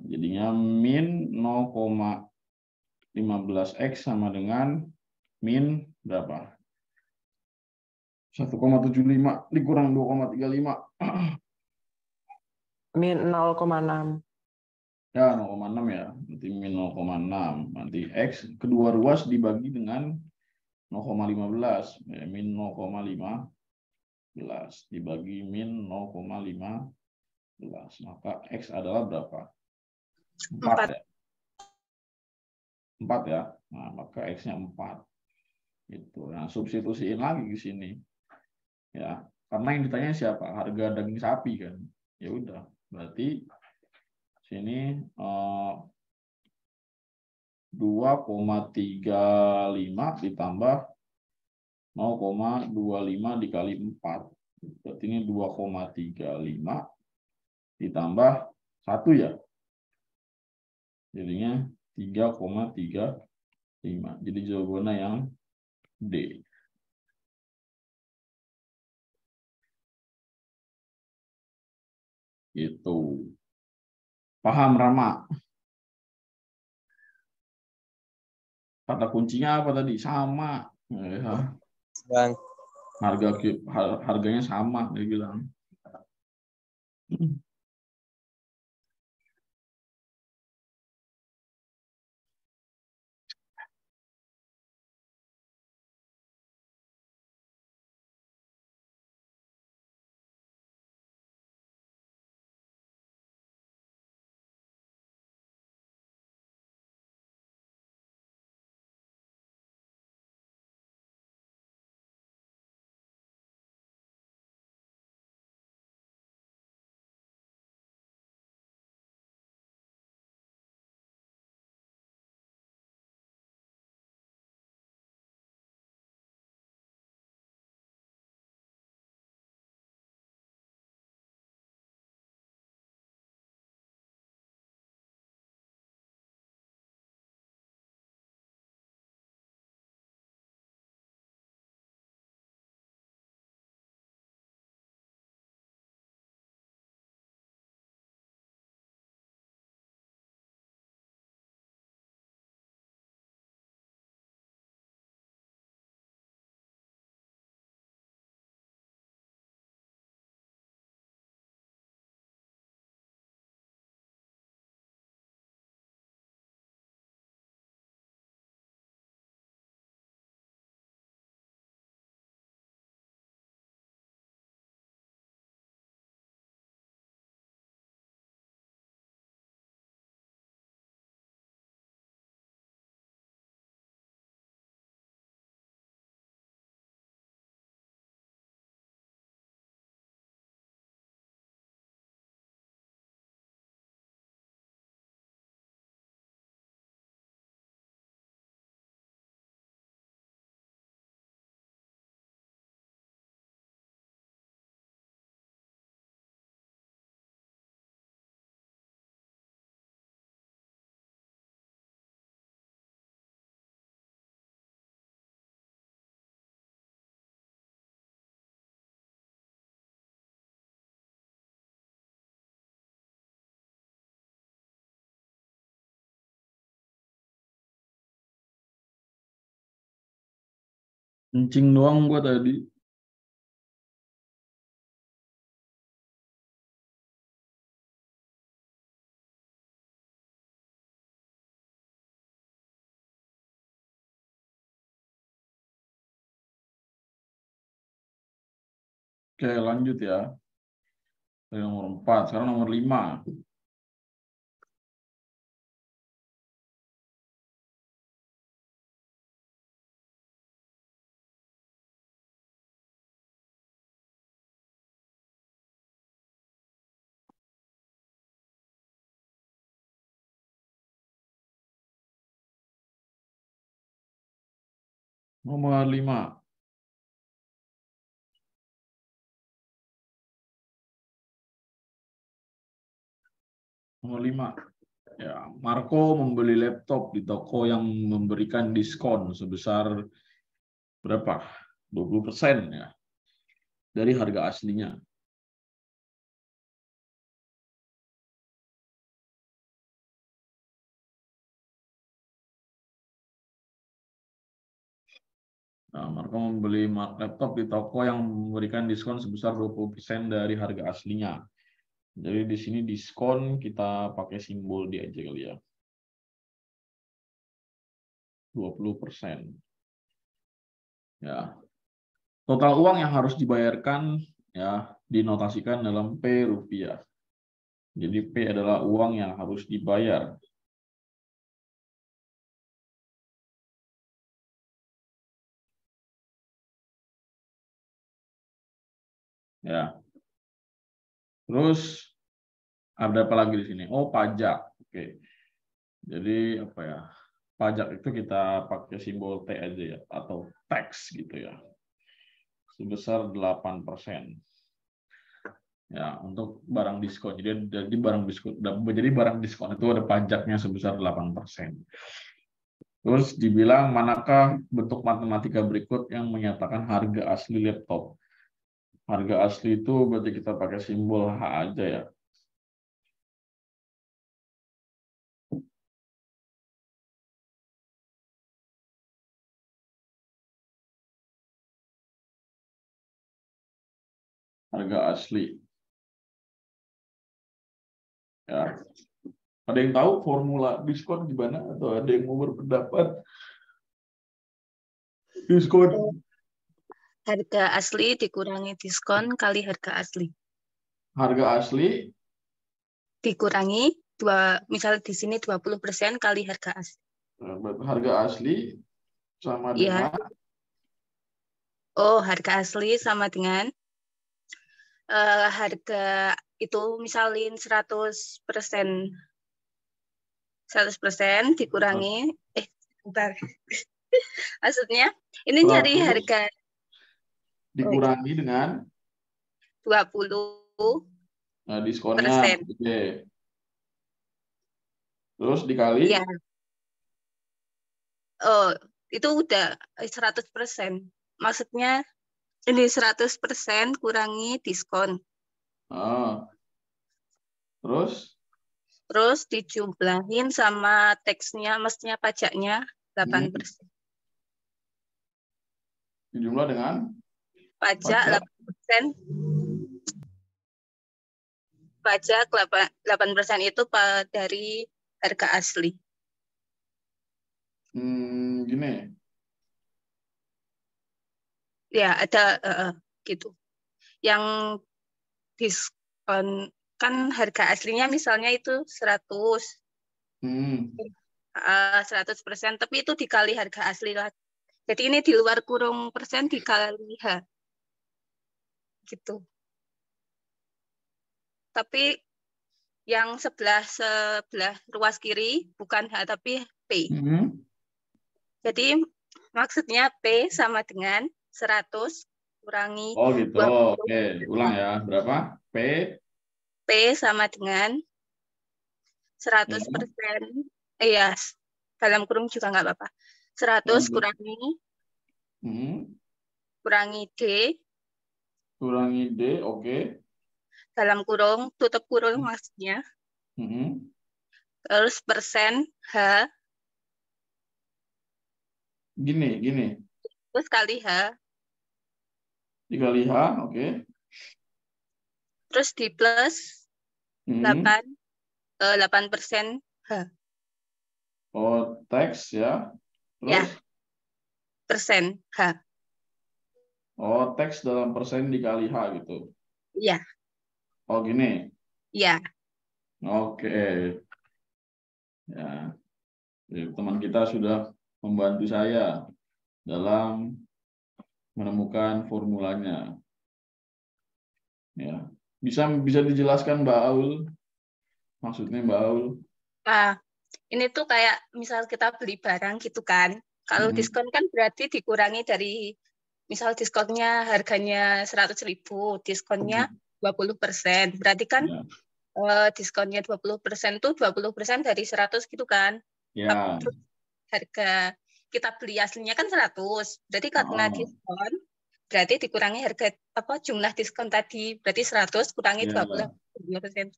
S1: Jadinya min 0,15X sama dengan min berapa? 1,75 dikurang 2,35.
S2: Min 0,6.
S1: Ya, 0,6 ya. Nanti min 0,6. Nanti X kedua ruas dibagi dengan 0,15. Ya, min 0,15 dibagi min 0,15. Maka X adalah berapa? 4 ya. 4 ya. Nah, maka X-nya 4. Itu. Nah, substitusiin lagi di sini. Ya, karena yang ditanya siapa? Harga daging sapi kan. Ya udah, berarti sini 2,35 ditambah 0,25 dikali 4. Berarti ini 2,35 ditambah 1 ya. Jadinya 3,35. Jadi jawabannya yang D. Itu. Paham, Rama? Kata kuncinya apa tadi? Sama. Ya.
S2: Bang.
S1: Harganya sama, dia bilang. Kencing doang gua tadi. Oke, lanjut ya. Dari nomor 4, sekarang nomor 5. Nomor 5. Nomor 5. Ya, Marco membeli laptop di toko yang memberikan diskon sebesar berapa? 20% ya dari harga aslinya. Nah, Marco membeli laptop di toko yang memberikan diskon sebesar 20% dari harga aslinya. Jadi di sini diskon kita pakai simbol D aja kali ya. 20%. Ya. Total uang yang harus dibayarkan ya dinotasikan dalam P rupiah. Jadi P adalah uang yang harus dibayar. Ya. Terus ada apa lagi di sini? Oh, pajak. Oke. Jadi apa ya? Pajak itu kita pakai simbol T aja ya, atau tax gitu ya. Sebesar 8%. Ya, untuk barang diskon. Jadi barang diskon itu ada pajaknya sebesar 8%. Terus dibilang manakah bentuk matematika berikut yang menyatakan harga asli laptop? Harga asli itu berarti kita pakai simbol H aja ya. harga asli. Ya. Ada yang tahu formula diskon gimana atau ada yang mau berpendapat? Diskon.
S2: Harga asli dikurangi diskon kali harga asli.
S1: Harga asli
S2: Dikurangi misal di sini 20% kali harga asli.
S1: harga asli sama
S2: Iya.
S1: dengan
S2: Harga asli sama dengan harga itu misalin 100% dikurangi bentar. Maksudnya ini nyari
S1: 100
S2: harga
S1: dikurangi dengan
S2: 20%.
S1: diskonnya. Oke. Terus dikali
S2: Iya. Itu udah 100%. Maksudnya ini 100% kurangi diskon. Terus dijumlahin sama teksnya, mestinya pajaknya 8%.
S1: Dijumlah dengan
S2: Pajak 8%. Pajak 8% itu dari harga asli.
S1: Gini.
S2: Ya, ada gitu. Yang diskon kan harga aslinya misalnya itu 100. 100%, tapi itu dikali harga asli lah. Jadi ini di luar kurung persen dikali H. Gitu. Tapi yang sebelah ruas kiri bukan H tapi P. Jadi maksudnya P sama dengan 100 kurangi
S1: gitu.
S2: 20.
S1: Oke, ulang ya. Berapa?
S2: P sama dengan 100%. Iya, dalam kurung juga nggak apa-apa. 100 kurangi D.
S1: Kurangi D, oke.
S2: Dalam kurung, tutup kurung maksudnya. Terus persen H.
S1: Gini.
S2: Terus kali H.
S1: Dikali H, oke.
S2: Terus di plus 8% H.
S1: Teks ya. Terus?
S2: Ya. Persen H.
S1: Teks dalam persen dikali H gitu.
S2: Iya.
S1: Gini.
S2: Iya.
S1: Oke. Ya. Jadi, teman kita sudah membantu saya dalam menemukan formulanya. Ya. Bisa dijelaskan Mbak Aul? Maksudnya Mbak Aul?
S2: Ini tuh kayak misal kita beli barang gitu kan. Kalau diskon kan berarti dikurangi dari misal diskonnya harganya 100.000, diskonnya 20%. Berarti kan diskonnya 20% tuh 20% dari 100 gitu kan.
S1: Ya.
S2: Terus harga kita beli aslinya kan 100. Berarti karena diskon berarti dikurangi harga jumlah diskon tadi. Berarti 100 kurangi 20%.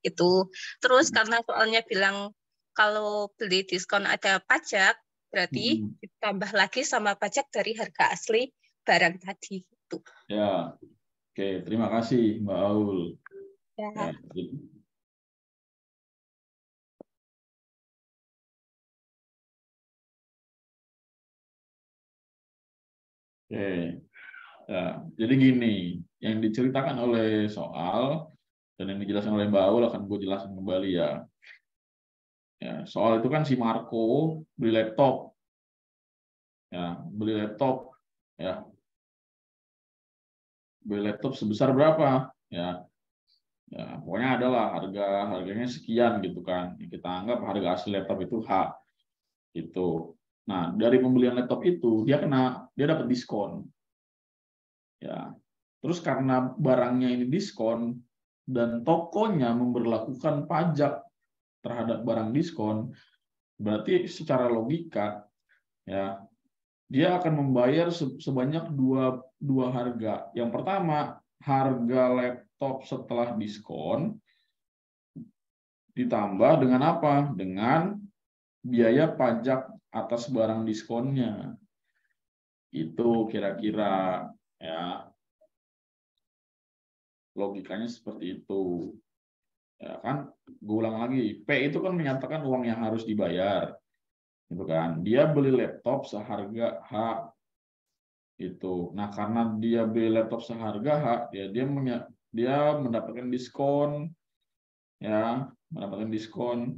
S2: Itu. Terus karena soalnya bilang kalau beli diskon ada pajak, berarti ditambah lagi sama pajak dari harga asli barang tadi. Gitu.
S1: Ya. Oke, terima kasih Mbak Aul.
S2: Ya.
S1: Oke. Ya, jadi gini, yang diceritakan oleh soal dan yang dijelaskan oleh Mbak Aul akan gue jelaskan kembali ya. Ya, soal itu kan si Marco beli laptop. Ya, beli laptop ya. Beli laptop sebesar berapa? Ya. Ya, pokoknya adalah harganya sekian gitu kan. Kita anggap harga asli laptop itu H. Gitu. Nah, dari pembelian laptop itu dia dapat diskon. Ya. Terus karena barangnya ini diskon dan tokonya memberlakukan pajak terhadap barang diskon, berarti secara logika ya dia akan membayar sebanyak dua harga. Yang pertama, harga laptop setelah diskon ditambah dengan apa? Dengan biaya pajak atas barang diskonnya. Itu kira-kira ya. Logikanya seperti itu. Ya kan, gue ulang lagi, P itu kan menyatakan uang yang harus dibayar, gitu kan. Dia beli laptop seharga H itu. Nah, karena dia beli laptop seharga H, ya dia mendapatkan diskon, ya, mendapatkan diskon.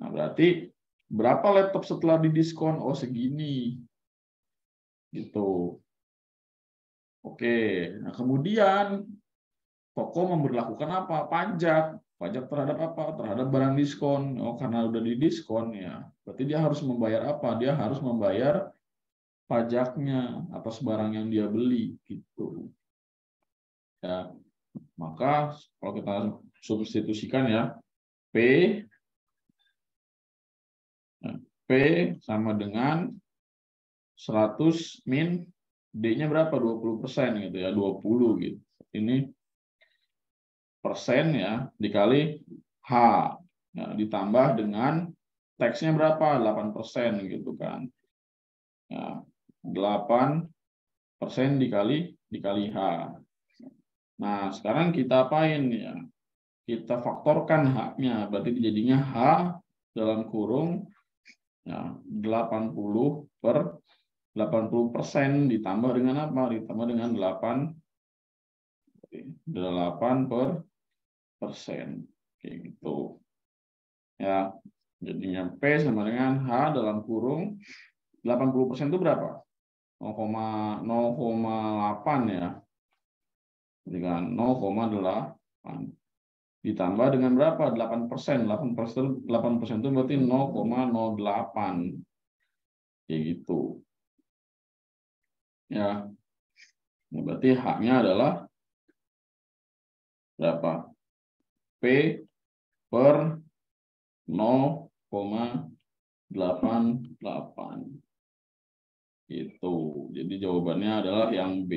S1: Nah, berarti berapa laptop setelah didiskon? Oh, segini, gitu. Oke, nah kemudian toko memberlakukan apa? Pajak. Pajak terhadap apa? Terhadap barang diskon. Oh, karena udah didiskon ya. Berarti dia harus membayar apa? Dia harus membayar pajaknya atas barang yang dia beli gitu. Ya. Maka kalau kita substitusikan ya, P sama dengan 100 min D-nya berapa? 20% gitu ya, 20 gitu. Ini persen ya dikali H, ya, ditambah dengan teksnya berapa, 8% gitu kan ya, 8% dikali H. Nah sekarang kita apain ya, kita faktorkan H-nya, berarti jadinya H dalam kurung ya, 80% ditambah dengan apa, ditambah dengan 8% kayak gitu ya. Jadinya P sama dengan H dalam kurung 80% itu berapa? 0,08 ya. Jadi kan 0,8 ditambah dengan berapa? 8%. 8% itu berarti 0,08. Kayak gitu. Ya. Nah, berarti H-nya adalah berapa? P per 0,88. Itu. Jadi jawabannya adalah yang B.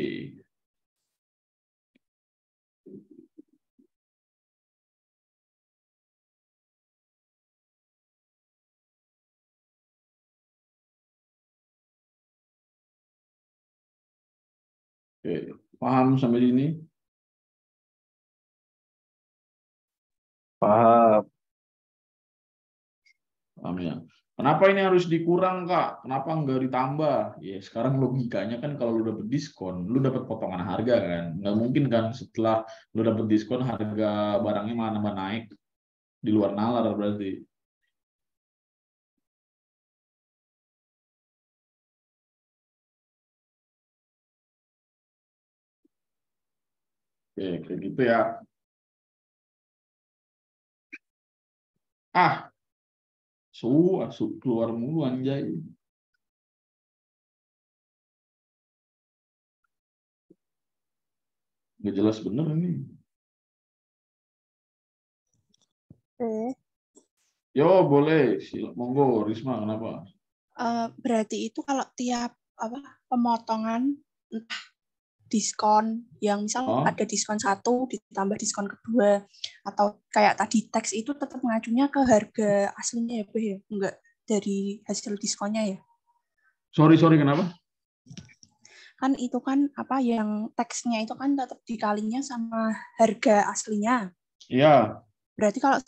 S1: Oke, paham sampai sini?
S5: Paham.
S1: Paham ya. Kenapa ini harus dikurang, Kak? Kenapa nggak ditambah? Ya, sekarang logikanya kan kalau lu dapet diskon, lu dapat potongan harga kan. Nggak mungkin kan setelah lu dapet diskon harga barangnya malah nambah naik. Di luar nalar berarti. Oke, kayak gitu ya. Keluar mulu anjay. Nggak jelas bener ini. Yo, boleh. Monggo, Risma, kenapa?
S4: Berarti itu kalau tiap pemotongan entah diskon yang misal ada diskon 1 ditambah diskon kedua atau kayak tadi teks itu tetap mengacunya ke harga aslinya ya, Beh, ya? Enggak dari hasil diskonnya ya?
S1: Sorry, kenapa?
S4: Kan itu kan apa yang teksnya itu kan tetap dikalinya sama harga aslinya.
S1: Iya.
S4: Berarti kalau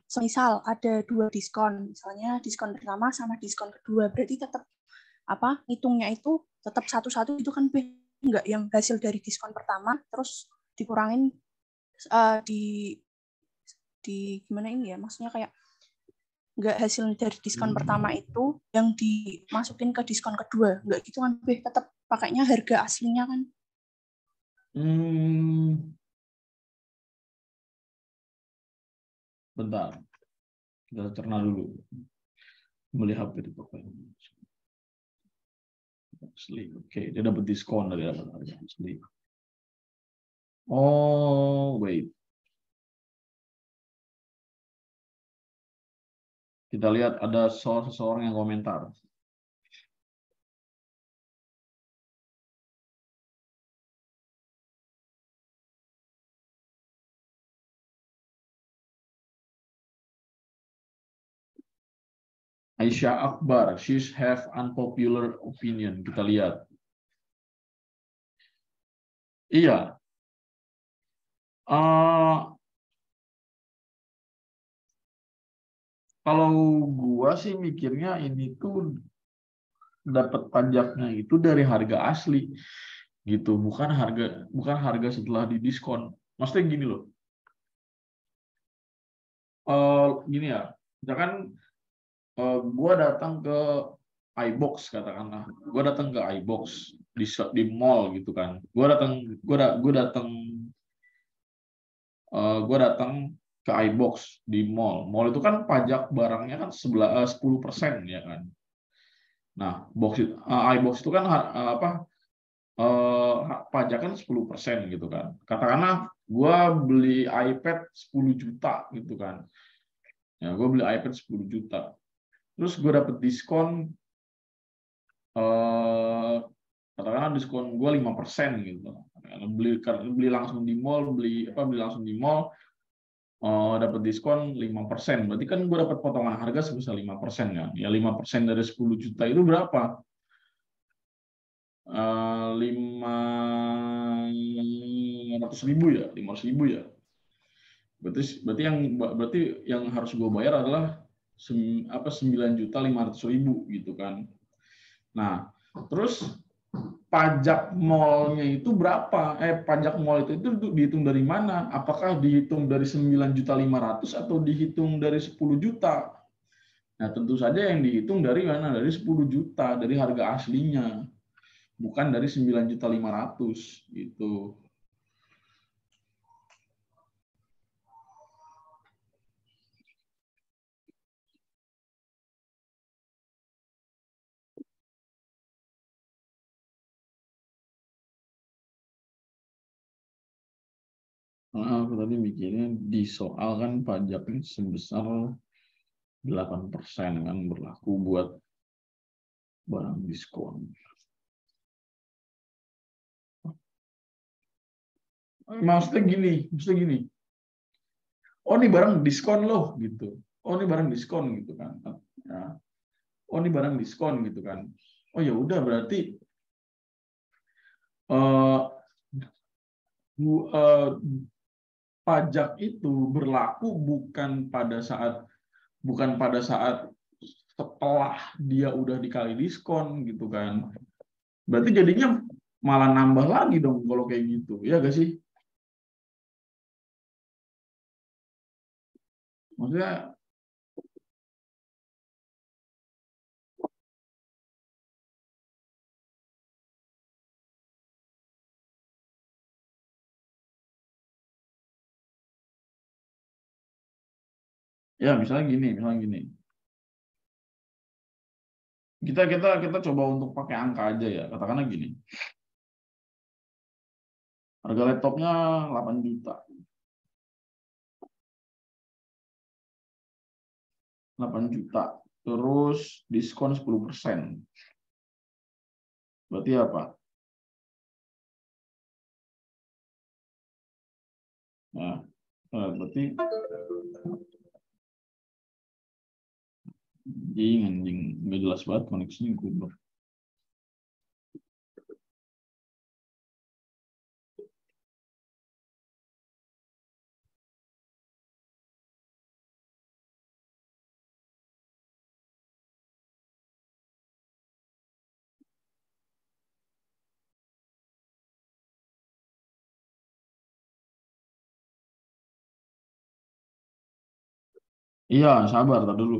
S4: semisal ada 2 diskon, misalnya diskon pertama sama diskon kedua, berarti tetap ngitungnya itu tetap satu-satu itu kan, Beh? Enggak yang hasil dari diskon pertama terus dikurangin di gimana ini ya, maksudnya kayak enggak hasil dari diskon pertama itu yang dimasukin ke diskon kedua, enggak gitu kan, Beh? Tetap pakainya harga aslinya kan.
S1: Bentar, kita cerna dulu. Melihat HP di toko asli. Oke, dia dapat diskon dari harga asli. Oh, wait. Kita lihat ada seseorang yang komentar. Aisyah Akbar, she's have unpopular opinion. Kita lihat. Iya. Eh, kalau gua sih mikirnya ini tuh dapat pajaknya itu dari harga asli gitu, bukan harga setelah didiskon. Maksudnya gini loh. Gini ya. Misalkan gua datang ke iBox katakanlah. Gua datang ke iBox di mall gitu kan. Gua datang gue datang ke iBox di mall. Mall itu kan pajak barangnya kan 10% ya kan. Nah, iBox itu kan apa pajak kan 10% gitu kan. Katakanlah gue beli iPad 10 juta gitu kan. Ya, gue beli iPad 10 juta. Terus gue dapet diskon katakanlah diskon gue 5% gitu. Beli langsung di mall, beli langsung di mall dapat diskon 5%. Berarti kan gue dapat potongan harga sebesar 5% ya. Ya 5% dari 10 juta itu berapa? 500.000 ya, 500.000 ya. Berarti yang harus gue bayar adalah 9.500.000 gitu kan. Nah, terus pajak mallnya itu berapa? Pajak mall itu dihitung dari mana? Apakah dihitung dari 9.500.000 atau dihitung dari 10 juta? Nah, tentu saja yang dihitung dari mana? Dari 10 juta, dari harga aslinya. Bukan dari 9.500.000 gitu. Nah, aku tadi mikirnya di soal kan pajaknya sebesar 8% kan berlaku buat barang diskon. Maksudnya gini. Oh, ini barang diskon loh gitu. Oh, ini barang diskon gitu kan. Ya. Oh, ini barang diskon gitu kan. Oh ya udah berarti eh, pajak itu berlaku bukan pada saat setelah dia udah dikali diskon gitu kan. Berarti jadinya malah nambah lagi dong kalau kayak gitu. Ya gak sih? Maksudnya ya misalnya gini. Kita coba untuk pakai angka aja ya. Katakanlah gini. Harga laptopnya 8 juta. 8 juta. Terus diskon 10%. Berarti apa? Nah, berarti anjing nggak jelas banget koneksinya gue. Iya, sabar tar dulu.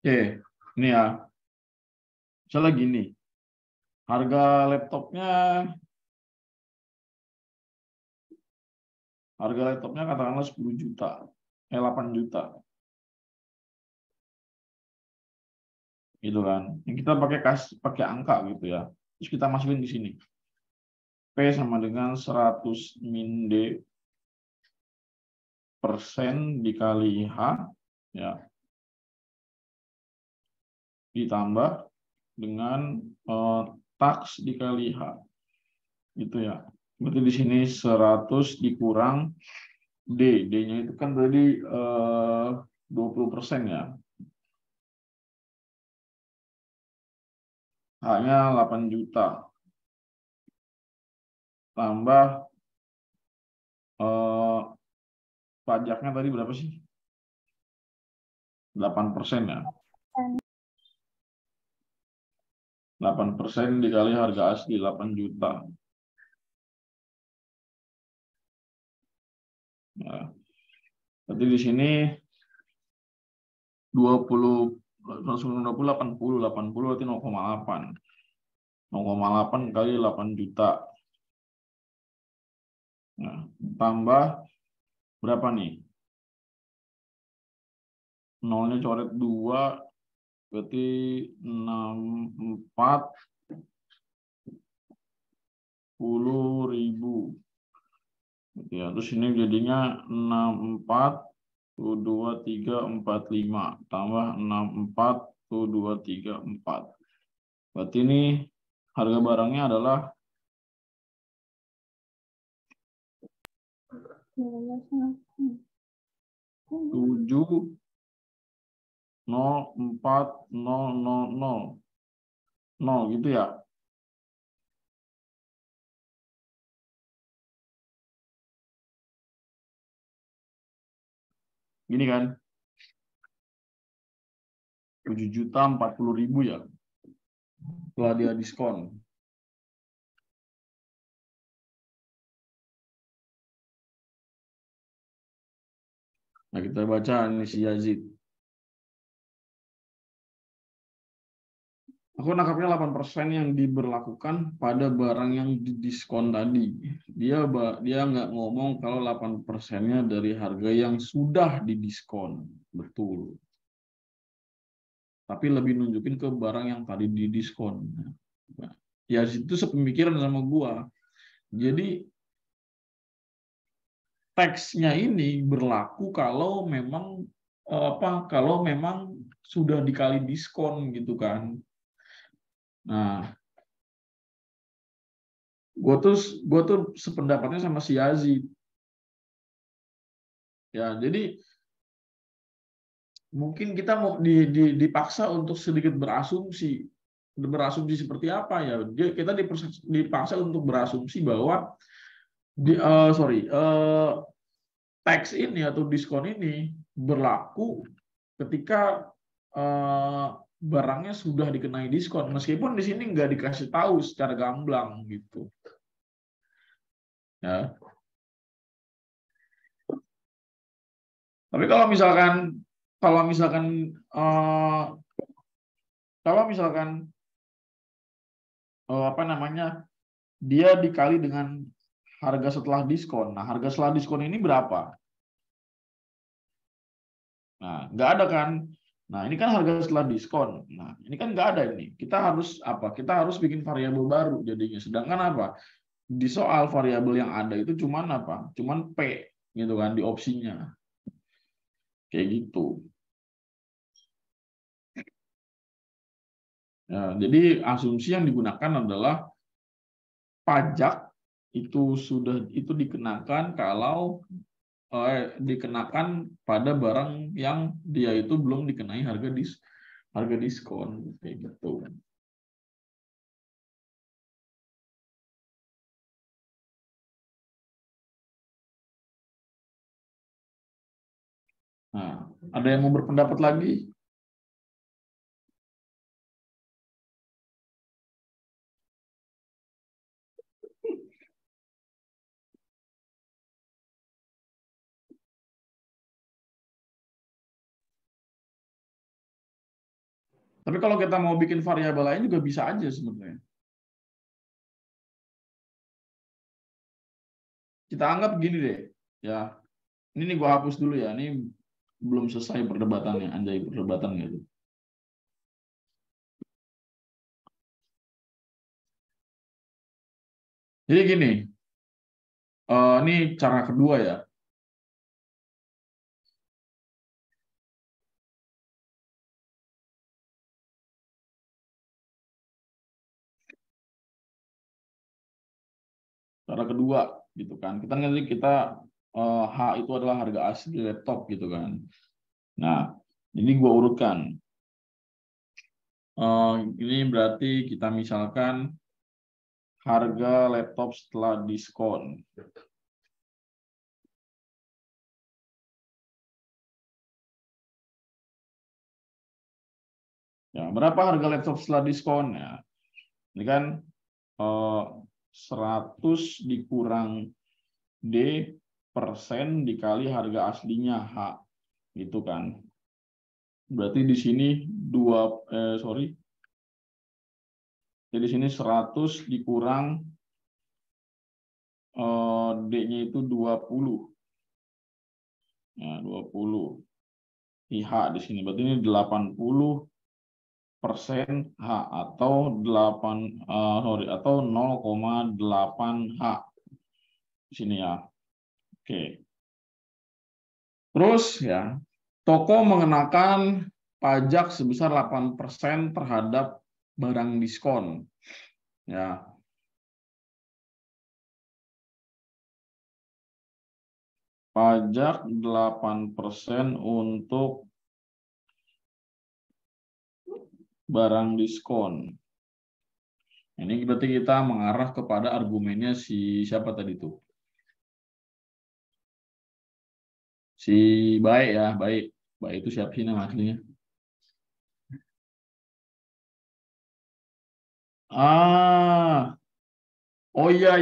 S1: Oke, ini ya. Misalnya gini, harga laptopnya katakanlah 10 juta, 8 juta. Gitu kan. Yang kita pakai angka gitu ya. Terus kita masukin di sini. P sama dengan 100 min D persen dikali H ya. Ditambah dengan taks dikali H. Gitu ya. Berarti di sini 100 dikurang D. D-nya itu kan tadi 20% ya. H-nya 8 juta. Tambah pajaknya tadi berapa sih? 8% ya. 8% dikali harga asli 8 juta. Nah, berarti di sini 20 80 berarti 0,8. 0,8 kali 8 juta. Nah, tambah berapa nih? Nolnya coret 2, berarti 64.000. Ya, terus ini jadinya 64.2345 tambah 64.2344. Berarti ini harga barangnya adalah 704.000 gitu ya. Gini kan. 7.040.000 ya. Setelah dia diskon. Nah, kita baca ini si Yazid. Aku nangkapnya 8% yang diberlakukan pada barang yang didiskon tadi. Dia nggak ngomong kalau 8%-nya dari harga yang sudah didiskon. Betul. Tapi lebih nunjukin ke barang yang tadi didiskon. Nah, ya itu sepemikiran sama gua. Jadi teksnya ini berlaku kalau memang kalau memang sudah dikali diskon gitu kan. Nah, gue tuh sependapatnya sama si Yazid. Ya, jadi mungkin kita mau dipaksa untuk sedikit berasumsi seperti apa ya. Kita dipaksa untuk berasumsi bahwa tax ini atau diskon ini berlaku ketika barangnya sudah dikenai diskon, meskipun di sini nggak dikasih tahu secara gamblang gitu. Ya. Tapi kalau misalkan apa namanya, dia dikali dengan harga setelah diskon. Nah, harga setelah diskon ini berapa? Nah, nggak ada kan? Nah, ini kan harga setelah diskon. Nah, ini kan nggak ada ini. Kita harus apa? Kita harus bikin variabel baru jadinya. Sedangkan apa? Di soal variabel yang ada itu cuman apa? Cuman P gitu kan di opsinya. Kayak gitu. Ya, jadi asumsi yang digunakan adalah pajak itu dikenakan kalau dikenakan pada barang yang dia itu belum dikenai harga diskon kayak gitu. Nah, ada yang mau berpendapat lagi? Tapi kalau kita mau bikin variabel lain juga bisa aja sebenarnya. Kita anggap gini deh, ya. Ini nih gua hapus dulu ya. Ini belum selesai perdebatannya, anjay perdebatan gitu. Jadi gini, ini cara kedua ya. Cara kedua gitu kan. Kita H itu adalah harga asli laptop gitu kan. Nah, ini gua urutkan. Ini berarti kita misalkan harga laptop setelah diskon. Ya, berapa harga laptop setelah diskon ya? Ini kan 100 dikurang D persen dikali harga aslinya H, gitu kan. Berarti di sini jadi di sini 100 dikurang D-nya itu 20. Ya, 20. H di sini berarti ini 80% H atau 0,8 H di sini ya. Oke. Terus ya, toko mengenakan pajak sebesar 8% terhadap barang diskon. Ya. Pajak 8% untuk barang diskon. Ini berarti kita mengarah kepada argumennya si siapa tadi tuh? Si Baik ya, Baik. Baik itu siapa sih nama aslinya? Oh iya,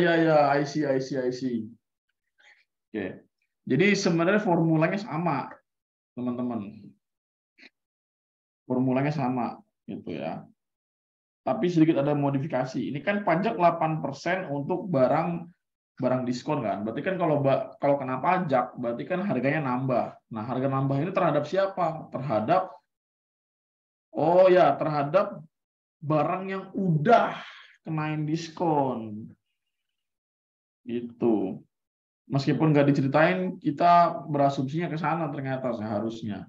S1: I see. Oke. Jadi sebenarnya formulanya sama, teman-teman. Formulanya sama, gitu ya. Tapi sedikit ada modifikasi. Ini kan pajak 8% untuk barang diskon kan. Berarti kan kalau kena pajak, berarti kan harganya nambah. Nah, harga nambah ini terhadap siapa? Terhadap barang yang udah kenain diskon. Gitu. Meskipun nggak diceritain, kita berasumsinya ke sana ternyata seharusnya.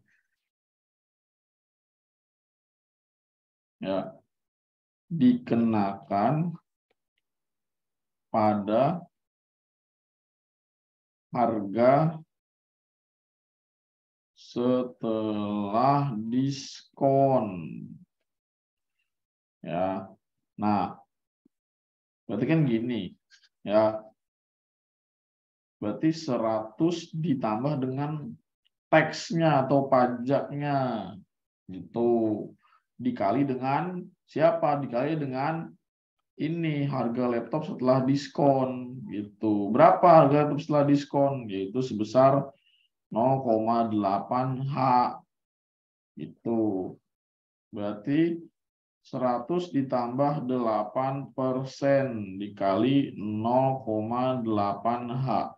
S1: Ya. Dikenakan pada harga setelah diskon. Ya. Nah, berarti kan gini, ya. Berarti 100 ditambah dengan taxnya atau pajaknya. Gitu. Dikali dengan siapa? Dikali dengan ini harga laptop setelah diskon gitu. Berapa harga laptop setelah diskon? Yaitu sebesar 0,8 H. Itu. Berarti 100 ditambah 8% dikali 0,8 H.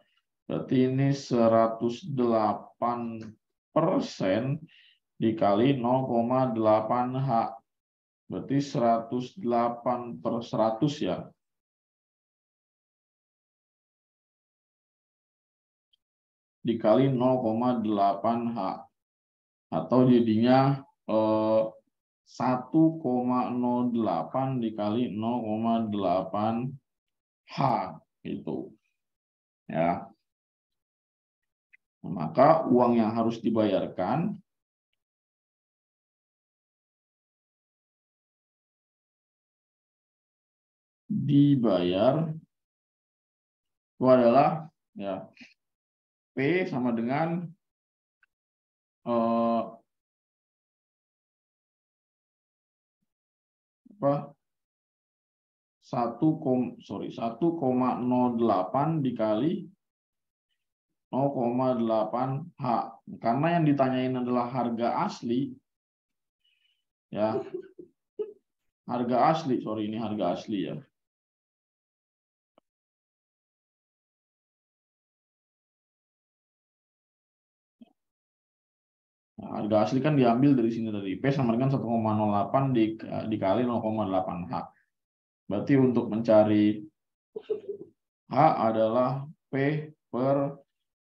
S1: Berarti ini 108% dikali 0,8 H. Berarti 108 per 100 ya. Dikali 0,8 H. Atau jadinya 1,08 dikali 0,8 H. Itu. Ya. Maka uang yang harus dibayarkan itu adalah ya P sama dengan 1,08 dikali 0,8 H. Karena yang ditanyain adalah harga asli, Ya. Harga asli, sorry ini harga asli ya. Nah, harga asli kan diambil dari sini dari P sama dengan 1,08 dikali 0,8 H. Berarti untuk mencari H adalah P per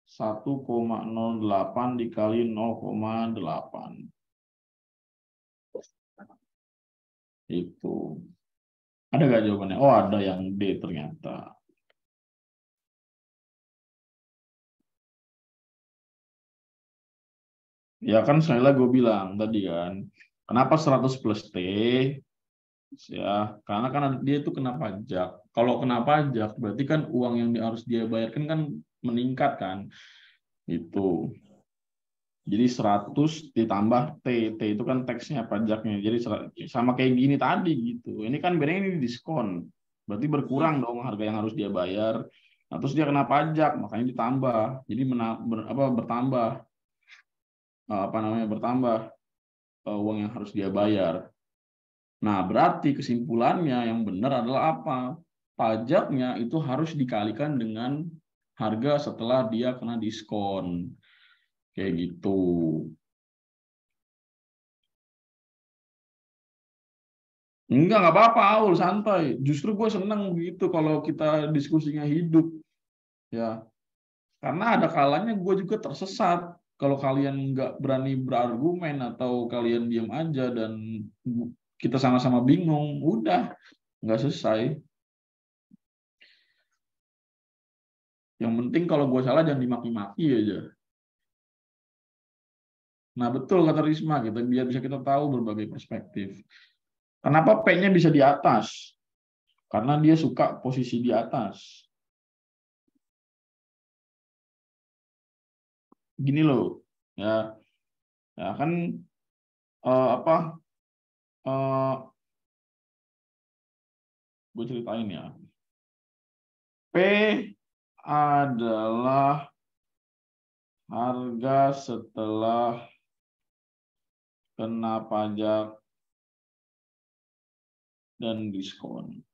S1: 1,08 dikali 0,8. Itu. Ada nggak jawabannya? Oh, ada yang D ternyata. Ya kan sekali lagi gue bilang tadi kan, kenapa 100 plus T? Ya, karena kan dia itu kena pajak. Kalau kena pajak, berarti kan uang yang harus dia bayarkan kan meningkat kan. Itu. Jadi 100 ditambah T. T itu kan teksnya pajaknya. Jadi sama kayak gini tadi gitu. Ini kan bedanya ini diskon. Berarti berkurang dong harga yang harus dia bayar. Nah, terus dia kena pajak, makanya ditambah. Jadi bertambah bertambah uang yang harus dia bayar. Nah, berarti kesimpulannya yang benar adalah apa? Pajaknya itu harus dikalikan dengan harga setelah dia kena diskon. Kayak gitu. Enggak apa-apa, Aul, santai. Justru gue seneng begitu kalau kita diskusinya hidup. Ya, karena ada kalanya gue juga tersesat. Kalau kalian nggak berani berargumen atau kalian diam aja dan kita sama-sama bingung, udah nggak selesai. Yang penting kalau gue salah jangan dimaki-maki aja. Nah betul kata Risma, kita biar bisa kita tahu berbagai perspektif. Kenapa P-nya bisa di atas? Karena dia suka posisi di atas. Gini loh, ya, ya kan gue ceritain ya. P adalah harga setelah kena pajak dan diskon.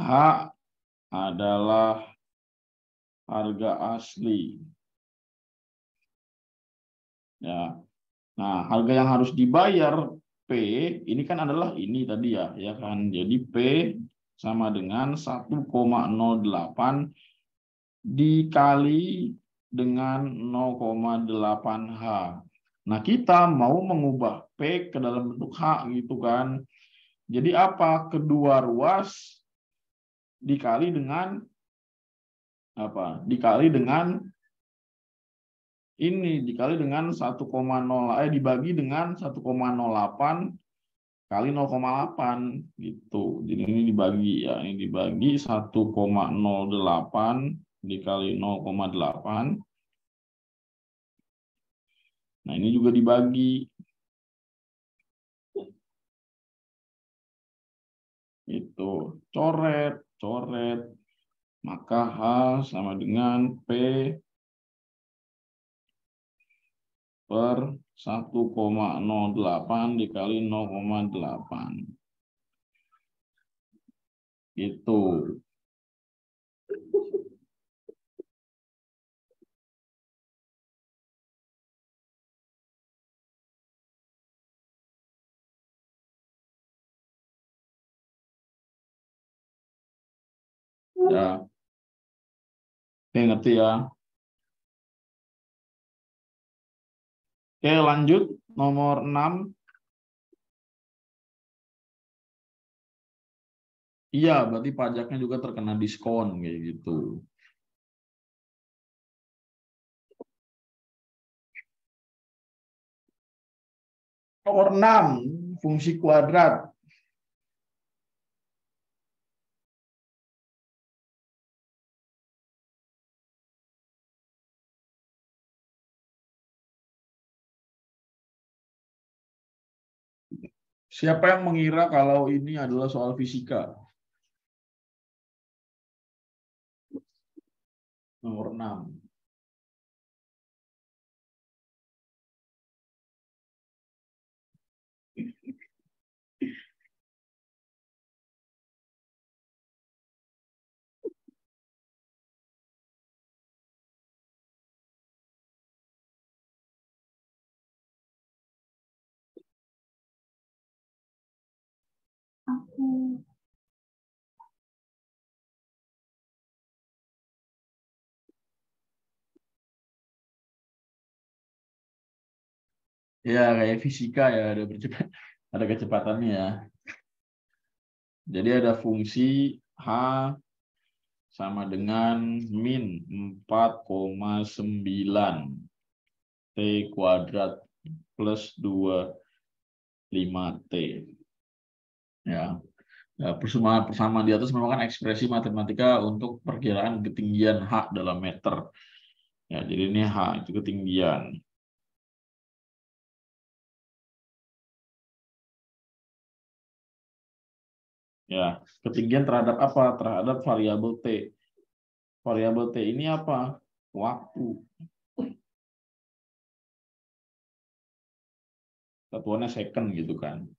S1: H adalah harga asli. Ya. Nah, harga yang harus dibayar P ini kan adalah ini tadi ya, ya kan. Jadi P sama dengan 1,08 dikali dengan 0,8 H. Nah, kita mau mengubah P ke dalam bentuk H gitu kan. Jadi apa? Kedua ruas dikali dengan apa? Dikali dengan ini dikali dengan 1,0 dibagi dengan 1,08 kali 0,8 gitu. Jadi ini dibagi ya, ini dibagi 1,08 dikali 0,8. Nah, ini juga dibagi. Itu coret, coret. Maka H sama dengan P per 1,08 dikali 0,8. Itu. Ya. Oke, ngerti ya. Oke, lanjut. Nomor 6. Iya, berarti pajaknya juga terkena diskon kayak gitu. Nomor 6, fungsi kuadrat. Siapa yang mengira kalau ini adalah soal fisika? Nomor 6.
S4: Aku
S1: Ya, kayak fisika ya, ada kecepatannya ya. Jadi ada fungsi H sama dengan min 4,9 T kuadrat plus 25T. Ya. Ya, persamaan di atas merupakan ekspresi matematika untuk perkiraan ketinggian H dalam meter. Ya, jadi ini H itu ketinggian. Ya, ketinggian terhadap apa? Terhadap variabel T. Variabel T ini apa? Waktu. Satuannya second gitu kan.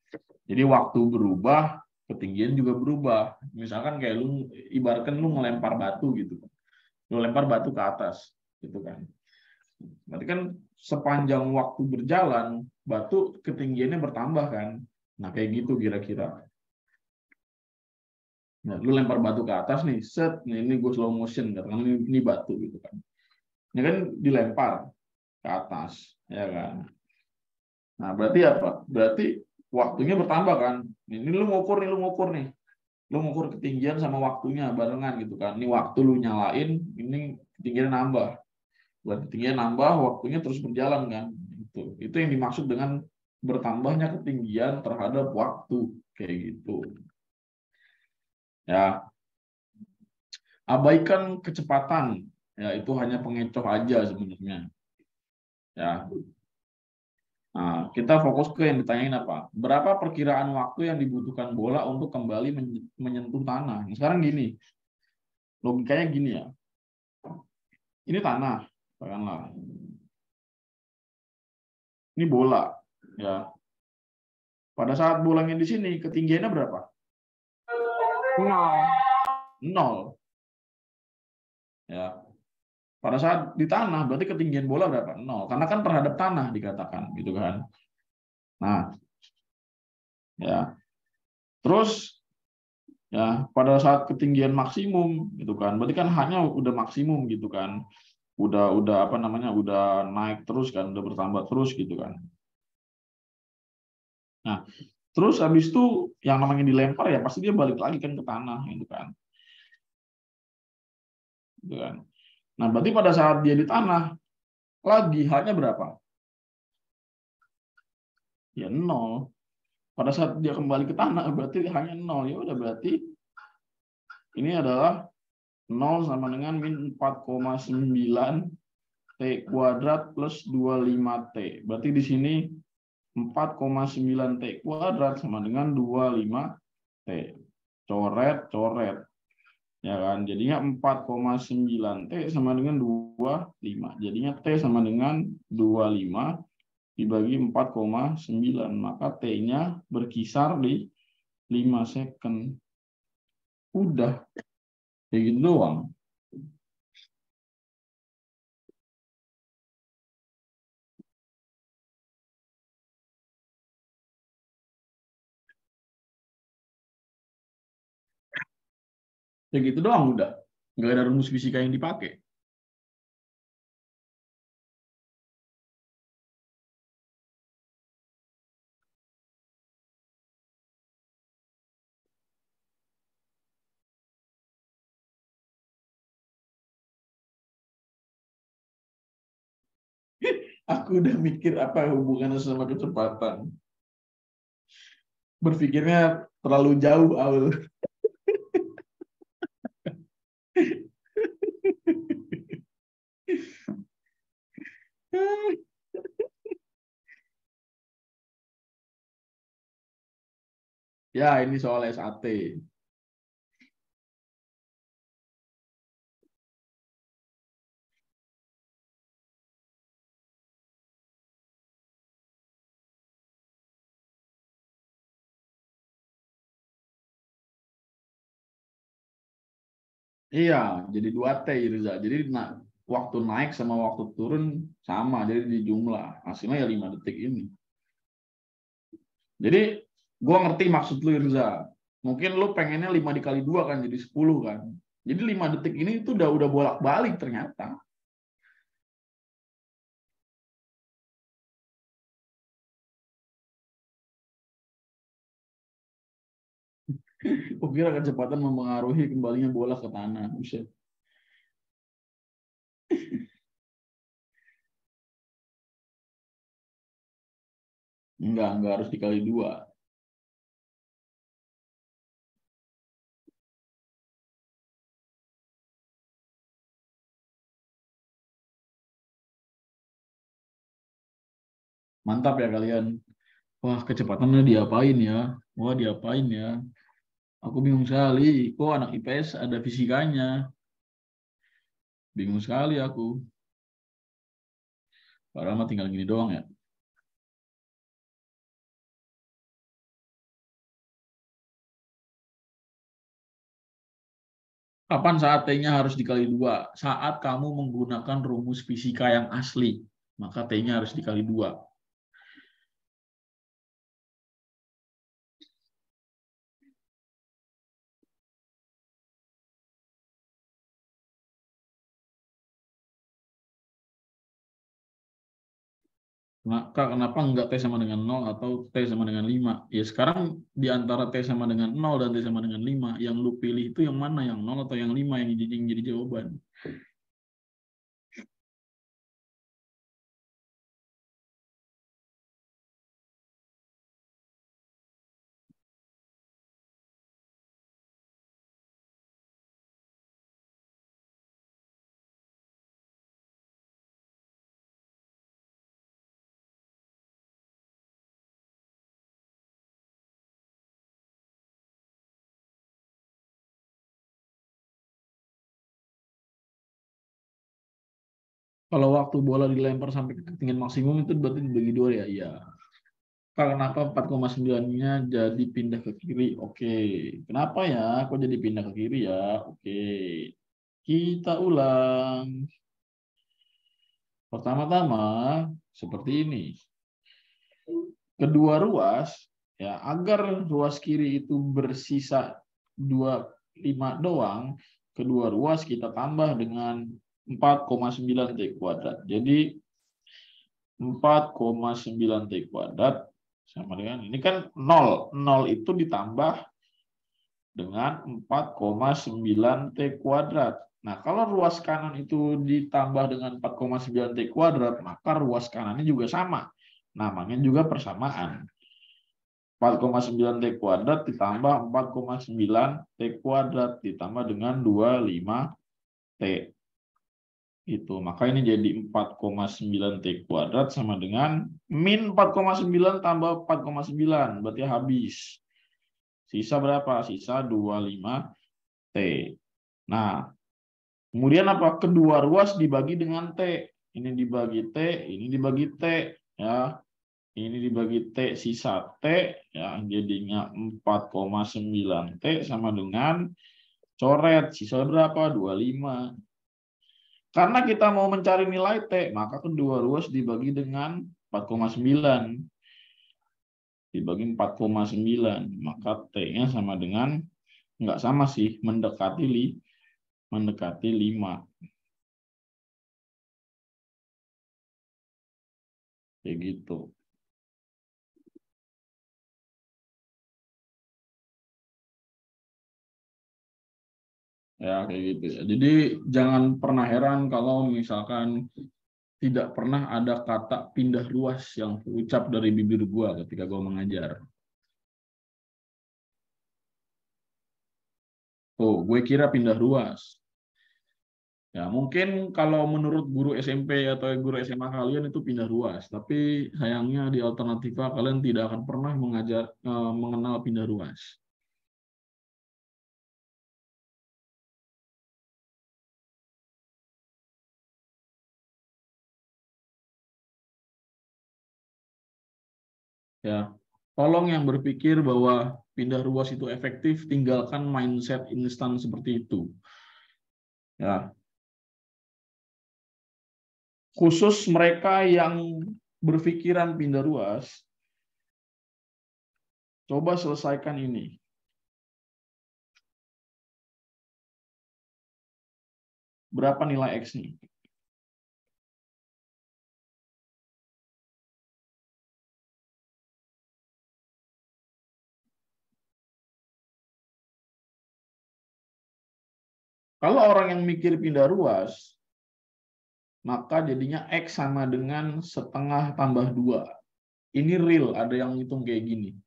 S1: Jadi waktu berubah, ketinggian juga berubah. Misalkan kayak lu ibaratkan lu ngelempar batu gitu. Lu lempar batu ke atas gitu kan. Berarti kan sepanjang waktu berjalan, batu ketinggiannya bertambah kan. Nah, kayak gitu kira-kira. Nah, lu lempar batu ke atas nih, set, nih, ini gue slow motion, karena ini batu gitu kan. Ini kan dilempar ke atas, ya kan. Nah, berarti apa? Berarti waktunya bertambah kan. Ini lu ngukur nih. Lu ngukur ketinggian sama waktunya barengan gitu kan. Ini waktu lu nyalain, ini ketinggian nambah. Buat ketinggian nambah, waktunya terus berjalan kan. Itu yang dimaksud dengan bertambahnya ketinggian terhadap waktu kayak gitu. Ya, abaikan kecepatan. Ya, itu hanya pengecoh aja sebenarnya. Ya. Nah, kita fokus ke yang ditanyain apa? Berapa perkiraan waktu yang dibutuhkan bola untuk kembali menyentuh tanah? Nah, sekarang gini, logikanya gini ya. Ini tanah, katakanlah. Ini bola, ya. Pada saat bolanya di sini, ketinggiannya berapa? 0. Ya. Pada saat di tanah, berarti ketinggian bola berapa? 0. Karena kan terhadap tanah dikatakan, gitu kan. Nah, ya. Terus ya pada saat ketinggian maksimum gitu kan, berarti kan hanya udah maksimum gitu kan, udah apa namanya, udah naik terus kan, udah bertambah terus gitu kan. Nah, terus habis itu yang namanya dilempar ya pasti dia balik lagi kan ke tanah gitu kan. Gitu kan. Nah, berarti pada saat dia di tanah lagi H-nya berapa? Ya 0. Pada saat dia kembali ke tanah berarti hanya 0. Ya udah, berarti ini adalah 0 sama dengan min 4,9 T kuadrat plus 25T. Berarti di sini 4,9 T kuadrat sama dengan 25T. Coret. Ya kan? Jadinya 4,9 T sama dengan 25. Jadinya T sama dengan 25 dibagi 4,9. Maka T-nya berkisar di 5 second. Udah. Kayak gitu doang. Kayak gitu doang udah. Nggak ada rumus fisika yang dipakai. Aku udah mikir apa hubungannya sama kecepatan. Berpikirnya terlalu jauh, Aul. Ya, ini soal SAT. Iya, jadi 2T, Riza. Jadi waktu naik sama waktu turun sama, jadi dijumlah. Hasilnya ya 5 detik ini. Jadi, gue ngerti maksud lu, Riza. Mungkin lu pengennya 5 dikali 2 kan jadi 10 kan. Jadi 5 detik ini itu udah bolak-balik ternyata. Kira kecepatan mempengaruhi kembalinya bola ke tanah. Buset. Enggak harus dikali 2. Mantap ya kalian. Wah, kecepatannya diapain ya? Wah, diapain ya? Aku bingung sekali. Kok anak IPS ada fisikanya? Bingung sekali aku. Padahal mah tinggal gini doang ya. Kapan saat T-nya harus dikali 2? Saat kamu menggunakan rumus fisika yang asli. Maka T-nya harus dikali 2. Maka kenapa enggak T sama dengan 0 atau T sama dengan 5? Ya sekarang di antara T sama dengan 0 dan T sama dengan 5, yang lu pilih itu yang mana? Yang 0 atau yang 5 yang jadi jawaban? Kalau waktu bola dilempar sampai ke ketinggian maksimum itu berarti dibagi 2 ya? Iya. Kenapa 4,9-nya jadi pindah ke kiri? Oke. Kenapa ya? Kok jadi pindah ke kiri ya? Oke. Kita ulang. Pertama-tama seperti ini. Kedua ruas, ya agar ruas kiri itu bersisa 25 doang, kedua ruas kita tambah dengan 4,9 T kuadrat. Jadi 4,9 T kuadrat sama dengan ini kan 0. 0 itu ditambah dengan 4,9 T kuadrat. Nah, kalau ruas kanan itu ditambah dengan 4,9 T kuadrat, maka ruas kanannya juga sama. Namanya juga persamaan. 4,9 T kuadrat ditambah 4,9 T kuadrat ditambah dengan 25 T. Itu. Maka ini jadi 4,9 T kuadrat sama dengan min 4,9 tambah 4,9. Berarti habis. Sisa berapa? Sisa 25 T. Nah, kemudian apa? Kedua ruas dibagi dengan T. Ini dibagi T, ini dibagi T. Ya. Ini dibagi T, sisa T. Ya, jadinya 4,9 T sama dengan coret. Sisa berapa? 25. Karena kita mau mencari nilai T, maka kedua ruas dibagi dengan 4,9. Dibagi 4,9. Maka T-nya sama dengan, enggak sama sih, mendekati 5. Kayak gitu. Ya, kayak gitu ya. Jadi jangan pernah heran kalau misalkan tidak pernah ada kata pindah ruas yang terucap dari bibir gua ketika gua mengajar. Oh, gue kira pindah ruas. Ya, mungkin kalau menurut guru SMP atau guru SMA kalian itu pindah ruas, tapi sayangnya di alternativa kalian tidak akan pernah mengenal pindah ruas. Ya, tolong yang berpikir bahwa pindah ruas itu efektif, tinggalkan mindset instan seperti itu. Ya, khusus mereka yang berpikiran pindah ruas, coba selesaikan ini. Berapa nilai X-nya? Kalau orang yang mikir pindah ruas, maka jadinya X sama dengan setengah tambah 2. Ini real, ada yang ngitung kayak gini.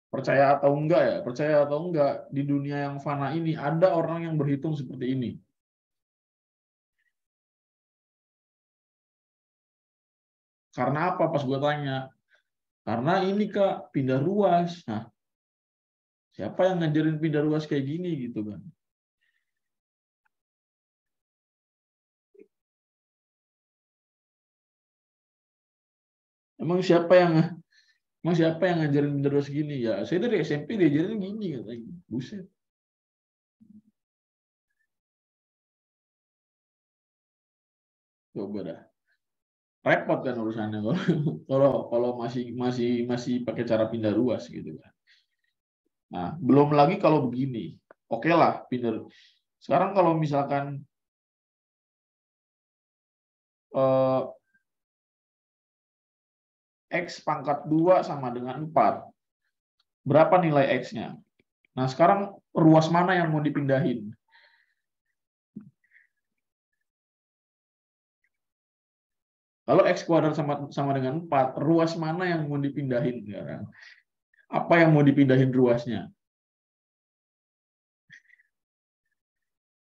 S1: Percaya atau enggak ya? Percaya atau enggak, di dunia yang fana ini ada orang yang berhitung seperti ini. Karena apa? Pas gue tanya. Karena ini Kak, pindah ruas. Nah, siapa yang ngajarin pindah ruas kayak gini gitu kan? Emang siapa yang ngajarin pindah ruas gini ya? Saya dari SMP diajarin gini katanya. Buset. Coba dah. Repot kan urusannya kalau masih pakai cara pindah ruas gitu kan. Nah, belum lagi kalau begini. Oke lah, pindah. Sekarang kalau misalkan X pangkat 2 sama dengan 4. Berapa nilai X-nya? Nah, sekarang ruas mana yang mau dipindahin? Kalau X kuadrat sama dengan 4, ruas mana yang mau dipindahin sekarang? Apa yang mau dipindahin ruasnya?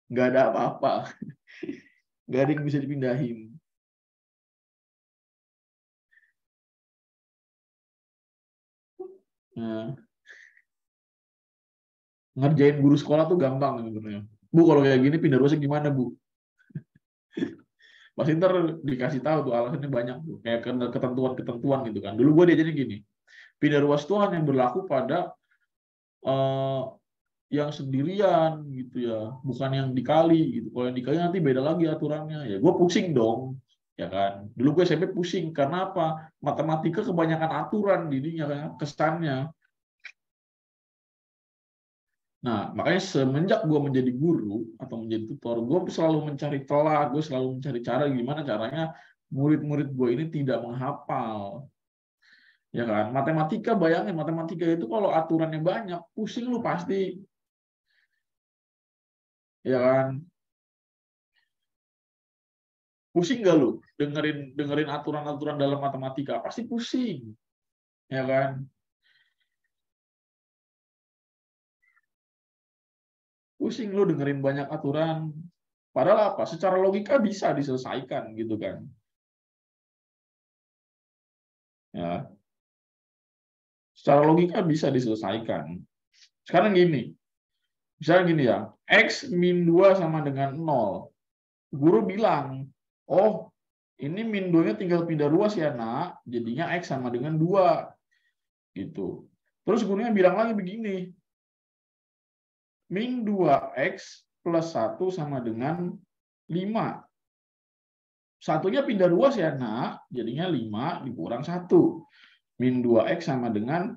S1: Nggak ada apa-apa. Nggak ada yang bisa dipindahin. Nah, ngerjain guru sekolah tuh gampang sebenarnya. Bu, kalau kayak gini pindah ruasnya gimana, Bu? Pasti ntar dikasih tahu tuh alasannya banyak tuh. Kayak ketentuan-ketentuan gitu kan. Dulu gue diajarin gini, pindah ruas itu hanya berlaku pada yang sendirian gitu ya, bukan yang dikali gitu. Kalau yang dikali nanti beda lagi aturannya. Ya gue pusing dong, ya kan. Dulu gue SMP pusing karena apa? Matematika kebanyakan aturan jadinya kan kesannya. Nah, makanya semenjak gue menjadi guru atau menjadi tutor, gue selalu mencari celah, gue selalu mencari cara gimana caranya murid-murid gue ini tidak menghafal. Ya kan, matematika, bayangin matematika itu kalau aturannya banyak, pusing lu pasti. Ya kan, pusing gak lu dengerin aturan-aturan dalam matematika, pasti pusing. Ya kan, pusing lu dengerin banyak aturan. Padahal apa? Secara logika bisa diselesaikan gitu kan. Ya, secara logika bisa diselesaikan. Sekarang gini, misalnya gini ya, X min 2 sama dengan 0. Guru bilang, oh ini min 2-nya tinggal pindah ruas ya nak, jadinya X sama dengan 2. Gitu. Terus gurunya bilang lagi begini, min 2X plus 1 sama dengan 5. Satunya pindah ruas ya nak, jadinya 5 dikurang 1. Min 2X sama dengan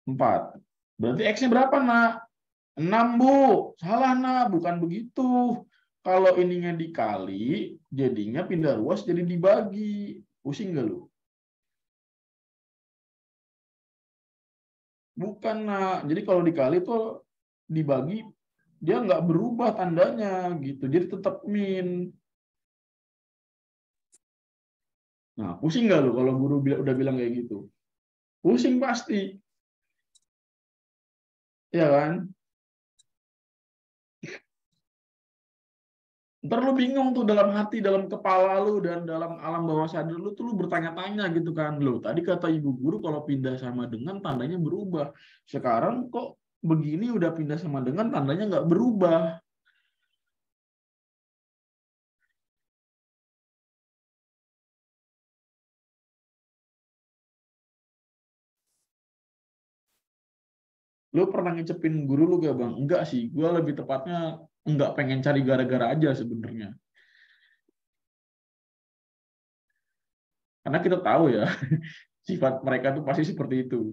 S1: 4. Berarti X-nya berapa nak? 6 Bu. Salah nak, bukan begitu. Kalau ininya dikali, jadinya pindah ruas jadi dibagi. Pusing gak lu? Bukan nak. Jadi kalau dikali tuh dibagi, dia nggak berubah tandanya gitu. Jadi tetap min. Nah, pusing nggak lu kalau guru udah bilang kayak gitu? Pusing pasti. Ya kan? Ntar lu bingung tuh dalam hati, dalam kepala lu, dan dalam alam bawah sadar lu tuh lu bertanya-tanya gitu kan. Lu tadi kata ibu guru kalau pindah sama dengan tandanya berubah. Sekarang kok begini udah pindah sama dengan tandanya nggak berubah. Lu pernah ngecepin guru lu gak bang? Enggak sih, gue lebih tepatnya enggak pengen cari gara-gara aja sebenarnya. Karena kita tahu ya, sifat mereka tuh pasti seperti itu.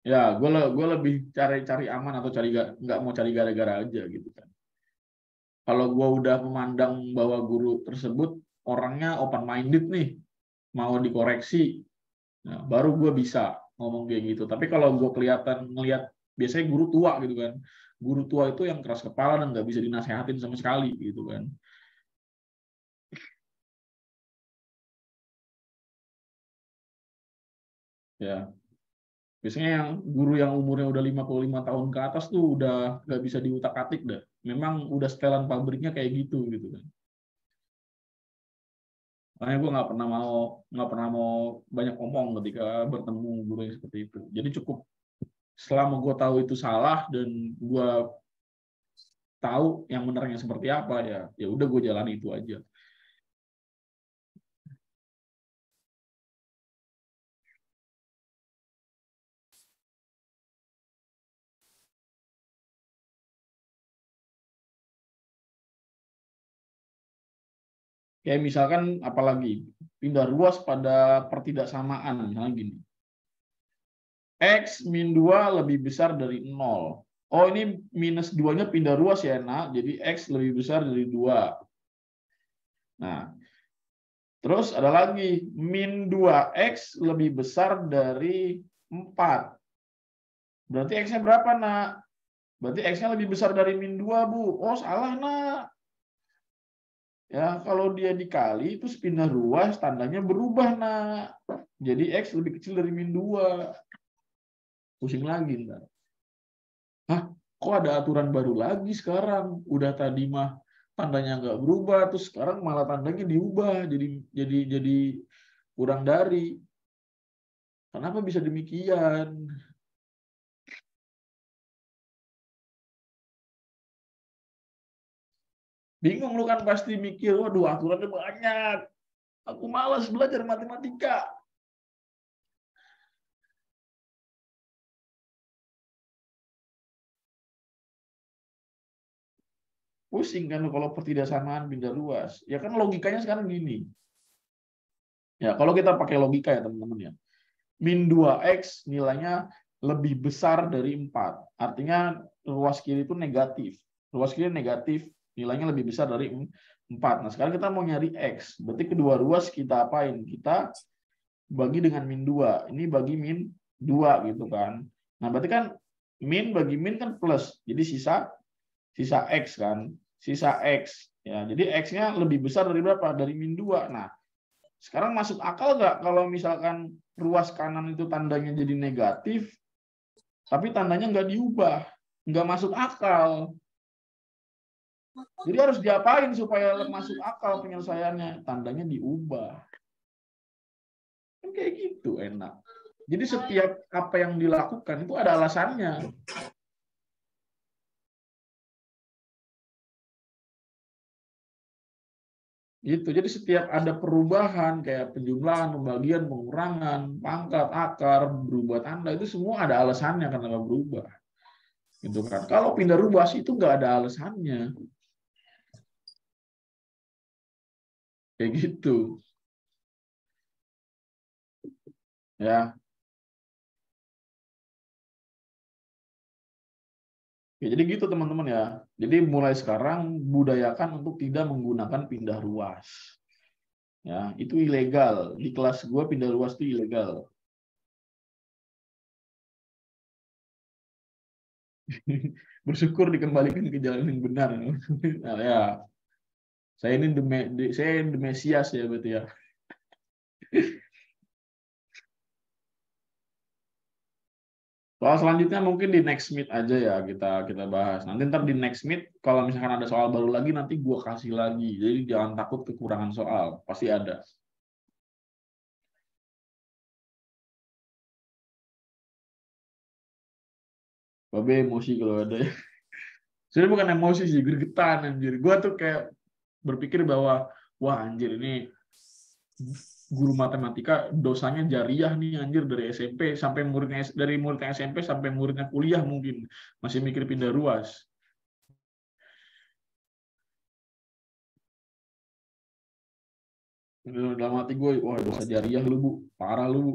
S1: Ya, gue lebih cari aman atau nggak mau cari gara-gara aja gitu kan. Kalau gue udah memandang bahwa guru tersebut orangnya open minded nih, mau dikoreksi, nah, baru gue bisa ngomong kayak gitu. Tapi kalau gue ngelihat biasanya guru tua gitu kan, guru tua itu yang keras kepala dan nggak bisa dinasehatin sama sekali gitu kan. Ya, biasanya yang guru yang umurnya udah 55 tahun ke atas tuh udah nggak bisa diutak-atik dah. Memang udah setelan pabriknya kayak gitu gitu kan. Makanya gue nggak pernah mau banyak omong ketika bertemu guru yang seperti itu. Jadi cukup selama gue tahu itu salah dan gue tahu yang benarnya seperti apa, ya udah gue jalani itu aja. Kayak misalkan apalagi pindah ruas pada pertidaksamaan, misalnya gini. X min 2 lebih besar dari 0. Oh, ini minus 2-nya pindah ruas ya, nak. Jadi X lebih besar dari 2. Nah, terus ada lagi, min 2X lebih besar dari 4. Berarti X-nya berapa, nak? Berarti X-nya lebih besar dari min 2, Bu. Oh, salah, nak. Ya, kalau dia dikali, itu pindah ruas, tandanya berubah, nak. Jadi X lebih kecil dari min 2. Pusing lagi, ntar. Hah, kok ada aturan baru lagi sekarang? Udah tadi mah tandanya nggak berubah, terus sekarang malah tandanya diubah, jadi kurang dari. Kenapa bisa demikian? Bingung lu kan pasti mikir, waduh aturannya banyak. Aku malas belajar matematika. Pusing kan kalau pertidaksamaan pindah ruas. Ya kan logikanya sekarang gini. Ya, kalau kita pakai logika ya teman-teman ya. Min 2X nilainya lebih besar dari 4. Artinya ruas kiri itu negatif. Ruas kiri negatif, nilainya lebih besar dari 4. Nah, sekarang kita mau nyari X. Berarti kedua ruas kita apain? Kita bagi dengan min 2. Ini bagi min 2 gitu kan. Nah, berarti kan min bagi min kan plus. Jadi sisa X kan. Sisa X. Ya, jadi X-nya lebih besar dari berapa? Dari min 2. Nah, sekarang masuk akal nggak kalau misalkan ruas kanan itu tandanya jadi negatif, tapi tandanya nggak diubah, nggak masuk akal. Jadi harus diapain supaya masuk akal penyelesaiannya? Tandanya diubah. Kan kayak gitu enak. Jadi setiap apa yang dilakukan itu ada alasannya. Gitu. Jadi setiap ada perubahan kayak penjumlahan, pembagian, pengurangan, pangkat, akar, berubah tanda itu semua ada alasannya kenapa berubah. Gitu kan. Kalau pindah ruas itu nggak ada alasannya. Kayak gitu. Ya. Ya, jadi gitu teman-teman ya. Jadi mulai sekarang budayakan untuk tidak menggunakan pindah ruas. Ya, itu ilegal. Di kelas gua pindah ruas itu ilegal. Bersyukur dikembalikan ke jalan yang benar. Nah, ya. Saya ini the Mesias ya berarti ya. Soal selanjutnya mungkin di next meet aja ya kita bahas. Nanti ntar di next meet kalau misalkan ada soal baru lagi nanti gua kasih lagi. Jadi jangan takut kekurangan soal, pasti ada. Babe emosi kalau ada. Sebenarnya bukan emosi sih, gregetan anjir. Gua tuh kayak berpikir bahwa wah anjir ini guru matematika dosanya jariah nih anjir dari SMP sampai muridnya SMP sampai muridnya kuliah mungkin masih mikir pindah ruas. Dalam hati gue, wah dosa jariah lu Bu, parah lu Bu.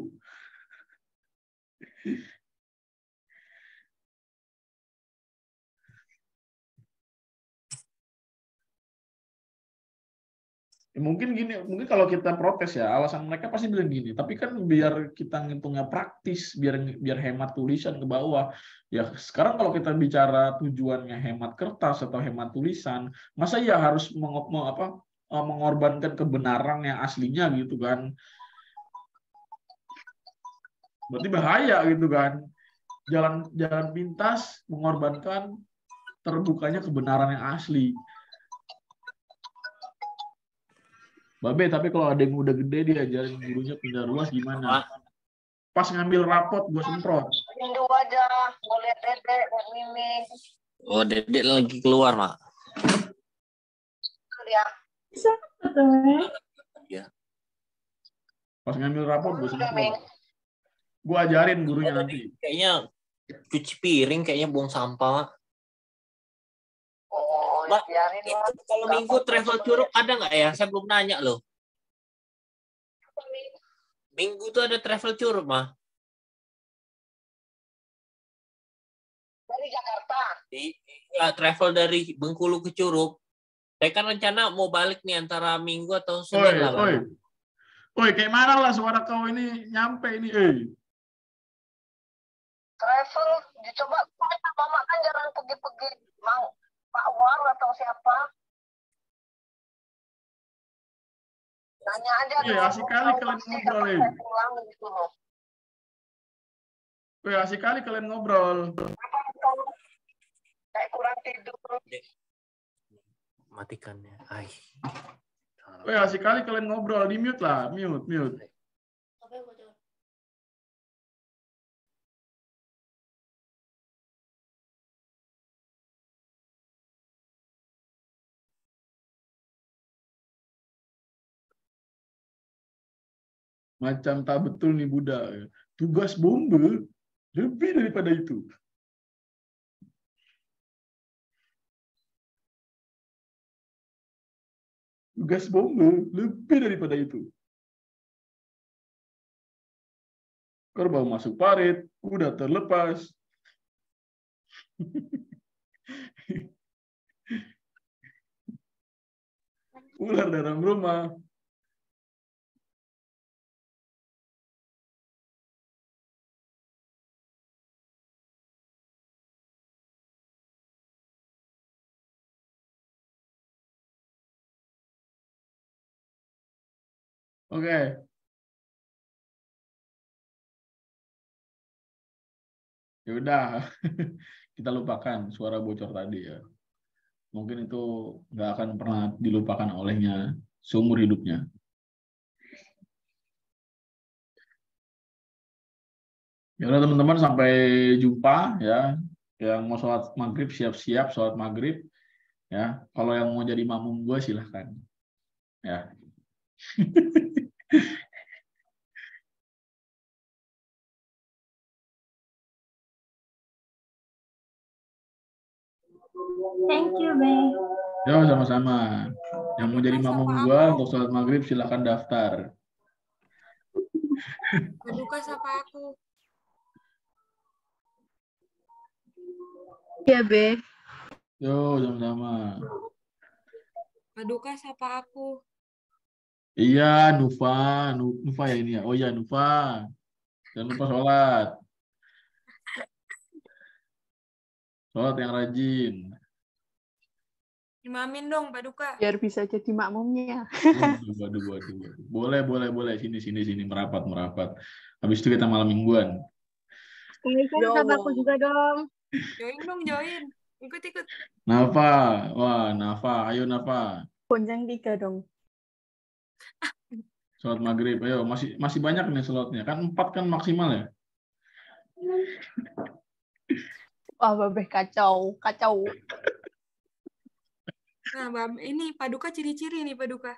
S1: Mungkin gini, mungkin kalau kita protes ya, alasan mereka pasti bilang gini, tapi kan biar kita ngitungnya praktis, biar hemat tulisan ke bawah. Ya sekarang kalau kita bicara tujuannya hemat kertas atau hemat tulisan, masa ya harus mengorbankan kebenaran yang aslinya gitu kan? Berarti bahaya gitu kan? Jalan pintas mengorbankan terbukanya kebenaran yang asli. Babe, tapi kalau ada yang udah gede diajarin gurunya pindah ruas gimana? Pas ngambil rapot gue semprot.
S6: Rindu aja, mau lihat Dedek dan Mimi.
S7: Oh, Dedek lagi keluar, Mak.
S6: Ya.
S7: Ya.
S1: Pas ngambil rapot gue semprot. Gue ajarin gurunya nanti.
S7: Kayaknya cuci piring, kayaknya buang sampah, Mak.
S6: Oh,
S7: Mak,
S6: biarin
S7: itu
S6: lah.
S7: kalau Minggu travel Curug ada nggak ya? Saya belum nanya loh. Minggu tuh ada travel Curug, Mah.
S6: Dari Jakarta.
S7: Iya, travel dari Bengkulu ke Curug. Saya kan rencana mau balik nih antara Minggu atau Senin lah.
S1: Oi, kayak mana lah suara kau ini nyampe ini,
S6: Travel, dicoba. Mama kan jarang pergi-pergi. Mang, Pak War atau siapa? Tanya aja.
S1: Iya, asik kali kalian ngobrol,
S6: pulang gitu loh.
S1: Asik kali kalian ngobrol.
S6: Kayak kurang tidur.
S7: Matikan ya. Ay.
S1: Asik kali kalian ngobrol. Di mute lah, mute. Macam tak betul nih Buddha. Tugas bombe lebih daripada itu. Tugas bombe lebih daripada itu. Kerbau masuk parit, kuda terlepas. Ular dalam rumah. Oke. Ya udah, kita lupakan suara bocor tadi ya. Mungkin itu nggak akan pernah dilupakan olehnya seumur hidupnya. Ya udah teman-teman, sampai jumpa ya. Yang mau sholat maghrib siap-siap sholat maghrib ya. Kalau yang mau jadi makmum gue silahkan ya.
S3: Thank you, Bang.
S1: Yo, sama-sama. Yang mau jadi makmum gue untuk sholat maghrib silahkan daftar.
S8: Paduka sapa aku.
S3: Ya, Be.
S1: Yo, sama-sama.
S8: Paduka sapa aku.
S1: Iya, Nufa ya ini ya. Oh iya, Nufa. Jangan lupa sholat. Sholat yang rajin.
S8: Imamin dong, Paduka.
S4: Biar bisa jadi makmumnya.
S1: Waduh. Boleh. Sini. Merapat. Habis itu kita malam mingguan.
S3: Sama aku juga dong.
S8: Join. Ikut.
S1: Nafa. Wah, Nafa. Ayo, Nafa.
S4: Bonceng 3 dong.
S1: Sholat maghrib. Ayo, masih banyak nih sholatnya. Kan 4 kan maksimal ya?
S4: Wah, Babeh kacau.
S8: Nah, ini Paduka ciri-ciri nih, Paduka.